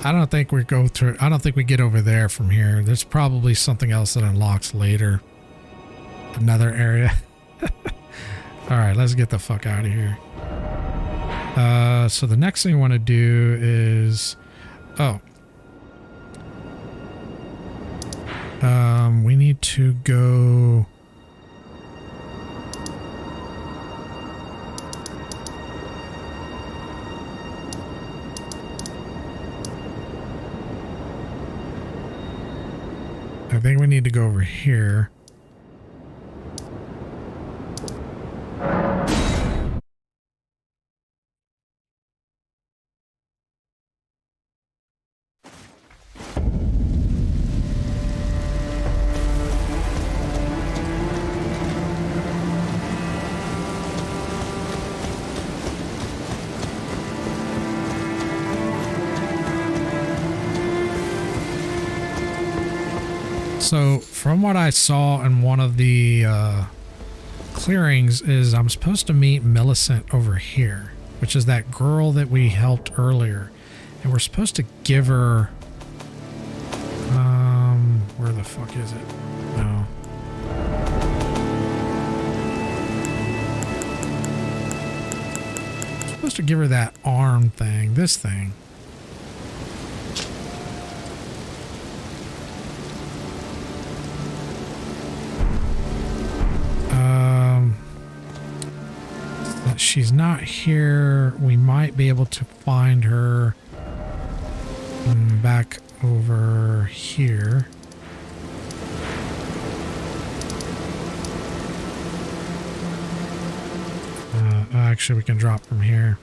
I don't think we go through. I don't think we get over there from here. There's probably something else that unlocks later. Another area. All right, let's get the fuck out of here. So the next thing I want to do is, we need to go. I think we need to go over here. So from what I saw in one of the clearings is I'm supposed to meet Millicent over here, which is that girl that we helped earlier. And we're supposed to give her, where the fuck is it? No. I'm supposed to give her that arm thing, this thing. She's not here. We might be able to find her back over here. Actually, we can drop from here.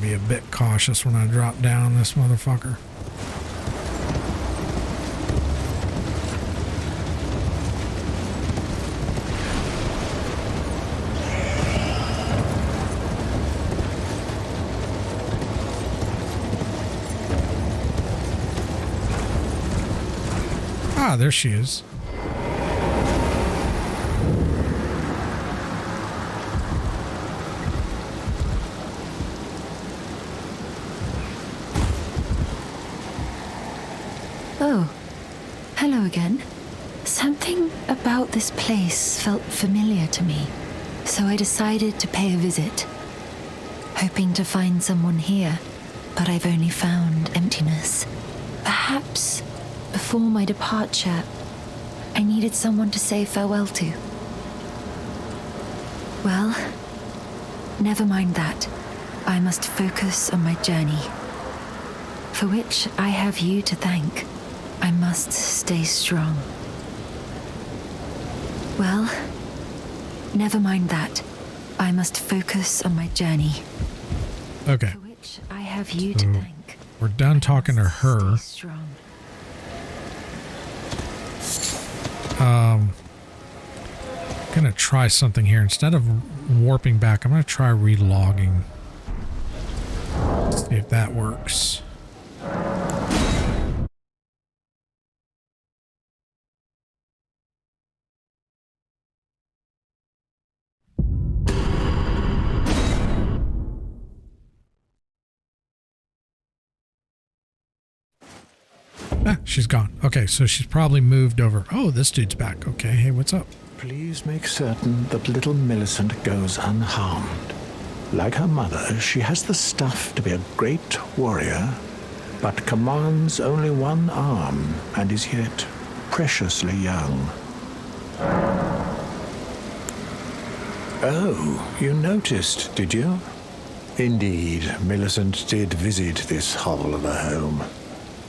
Be a bit cautious when I drop down this motherfucker. Ah, there she is. Oh, hello again. Something about this place felt familiar to me, so I decided to pay a visit. Hoping to find someone here, but I've only found emptiness. Perhaps before my departure, I needed someone to say farewell to. Well, never mind that. I must focus on my journey, for which I have you to thank. I must stay strong. Well, never mind that. I must focus on my journey. Okay. For which I have you to thank. We're done talking to her. Stay strong. Gonna try something here. Instead of warping back, I'm gonna try relogging. See if that works. She's gone. Okay, so she's probably moved over. Oh, this dude's back. Okay, hey, what's up? Please make certain that little Millicent goes unharmed. Like her mother, she has the stuff to be a great warrior, but commands only one arm and is yet preciously young. Oh, you noticed, did you? Indeed, Millicent did visit this hovel of a home.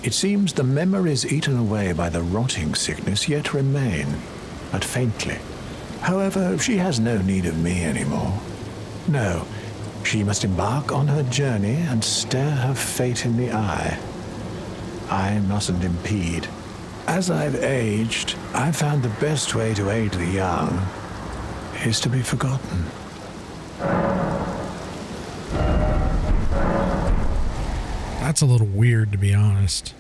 It seems the memories eaten away by the rotting sickness yet remain, but faintly. However, she has no need of me anymore. No, she must embark on her journey and stare her fate in the eye. I mustn't impede. As I've aged, I've found the best way to aid the young is to be forgotten. That's a little weird, to be honest.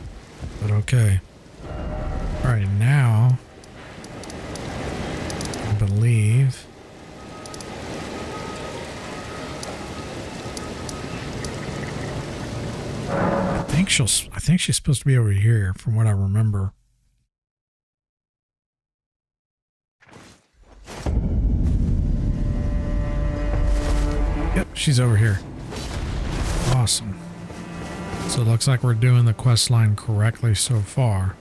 But okay. All right, now I believe I think she's supposed to be over here from what I remember. Yep, she's over here. Awesome. So it looks like we're doing the quest line correctly so far.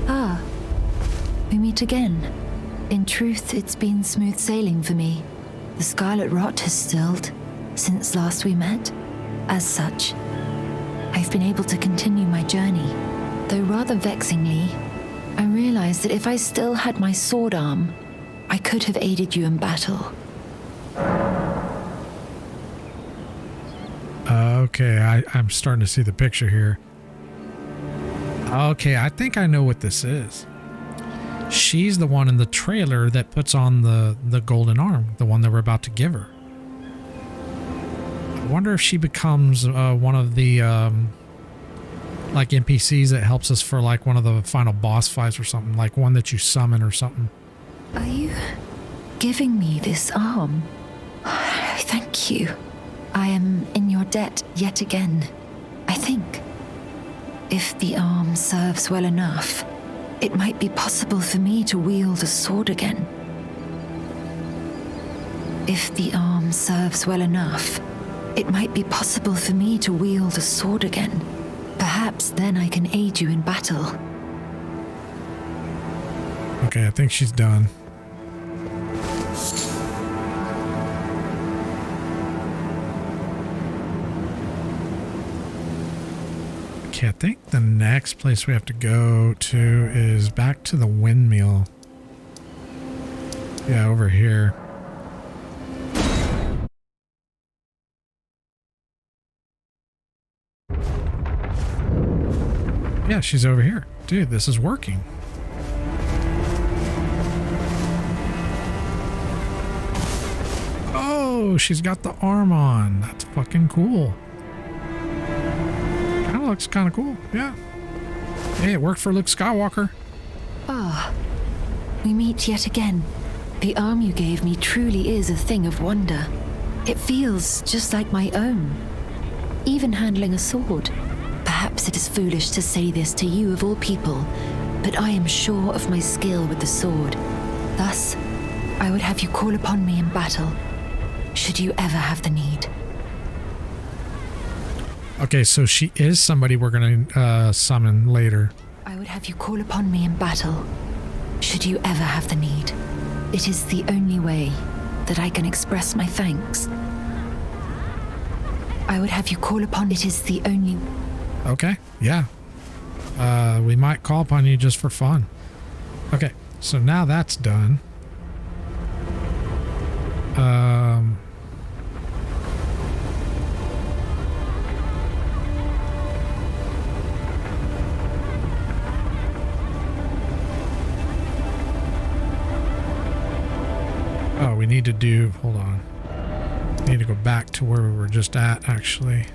Ah, we meet again. In truth, it's been smooth sailing for me. The scarlet rot has stilled since last we met. As such, I've been able to continue my journey. Though rather vexingly, I realized that if I still had my sword arm, I could have aided you in battle. Okay, I'm starting to see the picture here. Okay, I think I know what this is. She's the one in the trailer that puts on the golden arm, the one that we're about to give her. I wonder if she becomes one of the like NPCs that helps us for like one of the final boss fights or something, like one that you summon or something. Are you giving me this arm? Thank you. I am in your debt yet again, I think. If the arm serves well enough, it might be possible for me to wield a sword again. If the arm serves well enough, it might be possible for me to wield a sword again. Perhaps then I can aid you in battle. Okay, I think she's done. Okay, I think the next place we have to go to is back to the windmill. Yeah, over here. Yeah, she's over here. Dude, this is working. Oh, she's got the arm on. That's fucking cool. Kind of looks kind of cool. Yeah. Hey, it worked for Luke Skywalker. Ah, we meet yet again. The arm you gave me truly is a thing of wonder. It feels just like my own. Even handling a sword. Perhaps it is foolish to say this to you of all people, but I am sure of my skill with the sword. Thus, I would have you call upon me in battle, should you ever have the need. Okay, so she is somebody we're going to summon later. I would have you call upon me in battle, should you ever have the need. It is the only way that I can express my thanks. I would have you call upon it is the only... Okay, yeah. We might call upon you just for fun. Okay, so now that's done. Oh, we need to do, hold on. Need to go back to where we were just at, actually.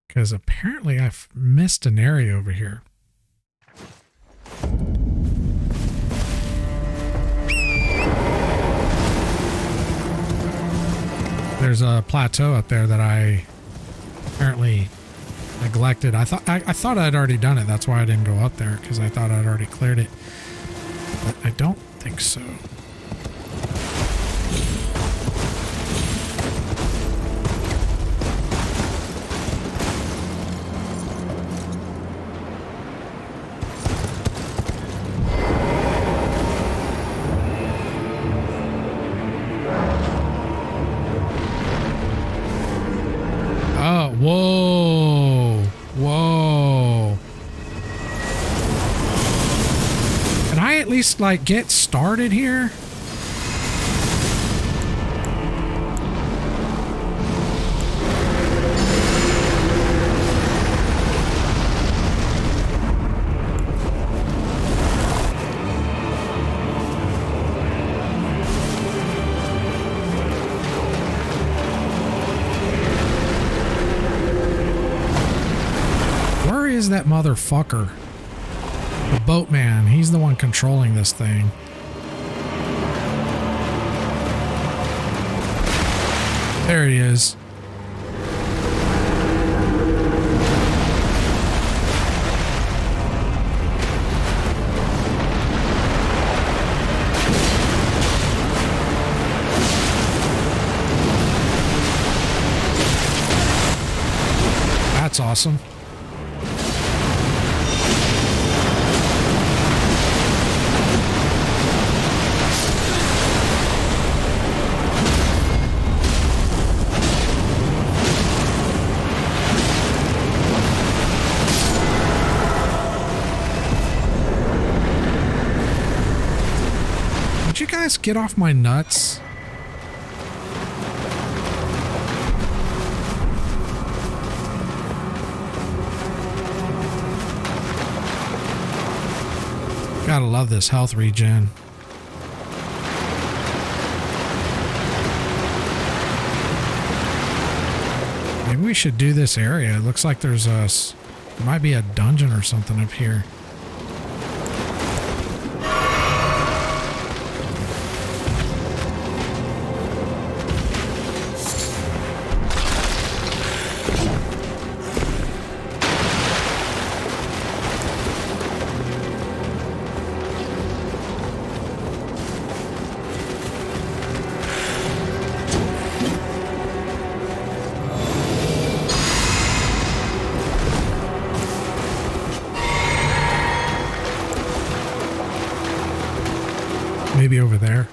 Because apparently I've missed an area over here. There's a plateau up there that I apparently neglected. I thought I'd already done it. That's why I didn't go up there, because I thought I'd already cleared it. But I don't think so. Whoa. Whoa. Can I at least least, like, get started here? Where is that motherfucker? The boatman, he's the one controlling this thing. There he is. That's awesome. Would you guys get off my nuts? Gotta love this health regen. Maybe we should do this area. It looks like there's a... There might be a dungeon or something up here. Maybe over there.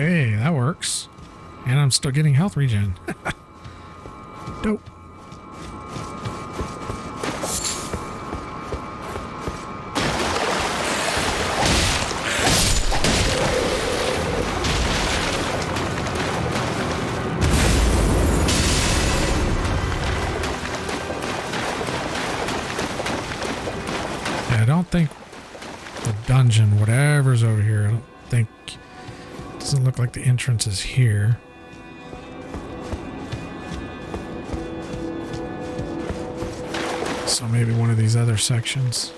Hey, that works. And I'm still getting health regen. Dope. Yeah, I don't think the dungeon, whatever's over here, I don't think... Doesn't look like the entrance is here. So maybe one of these other sections.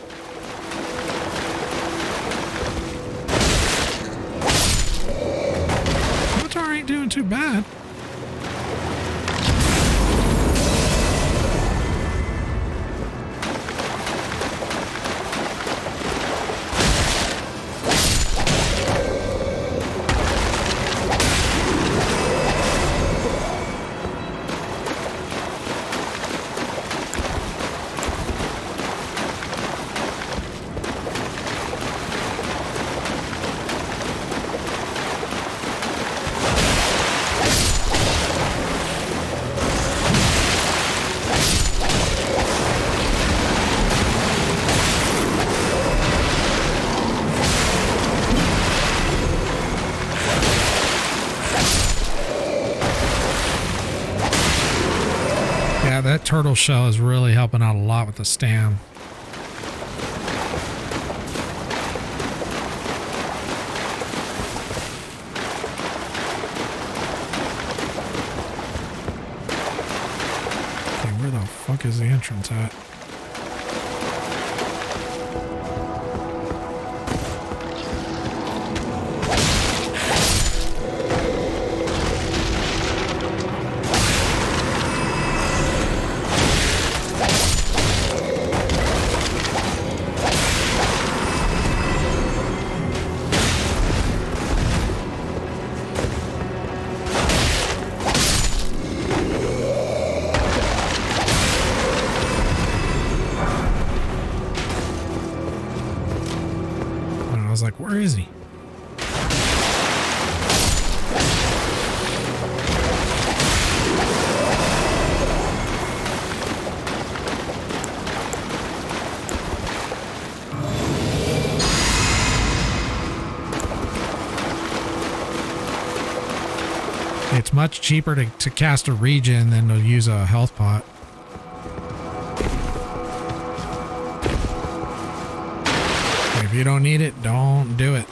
Avatar ain't doing too bad. That turtle shell is really helping out a lot with the stam. the fuck is the entrance at? I was like, where is he? It's much cheaper to cast a regen than to use a health pot. If you don't need it, don't do it.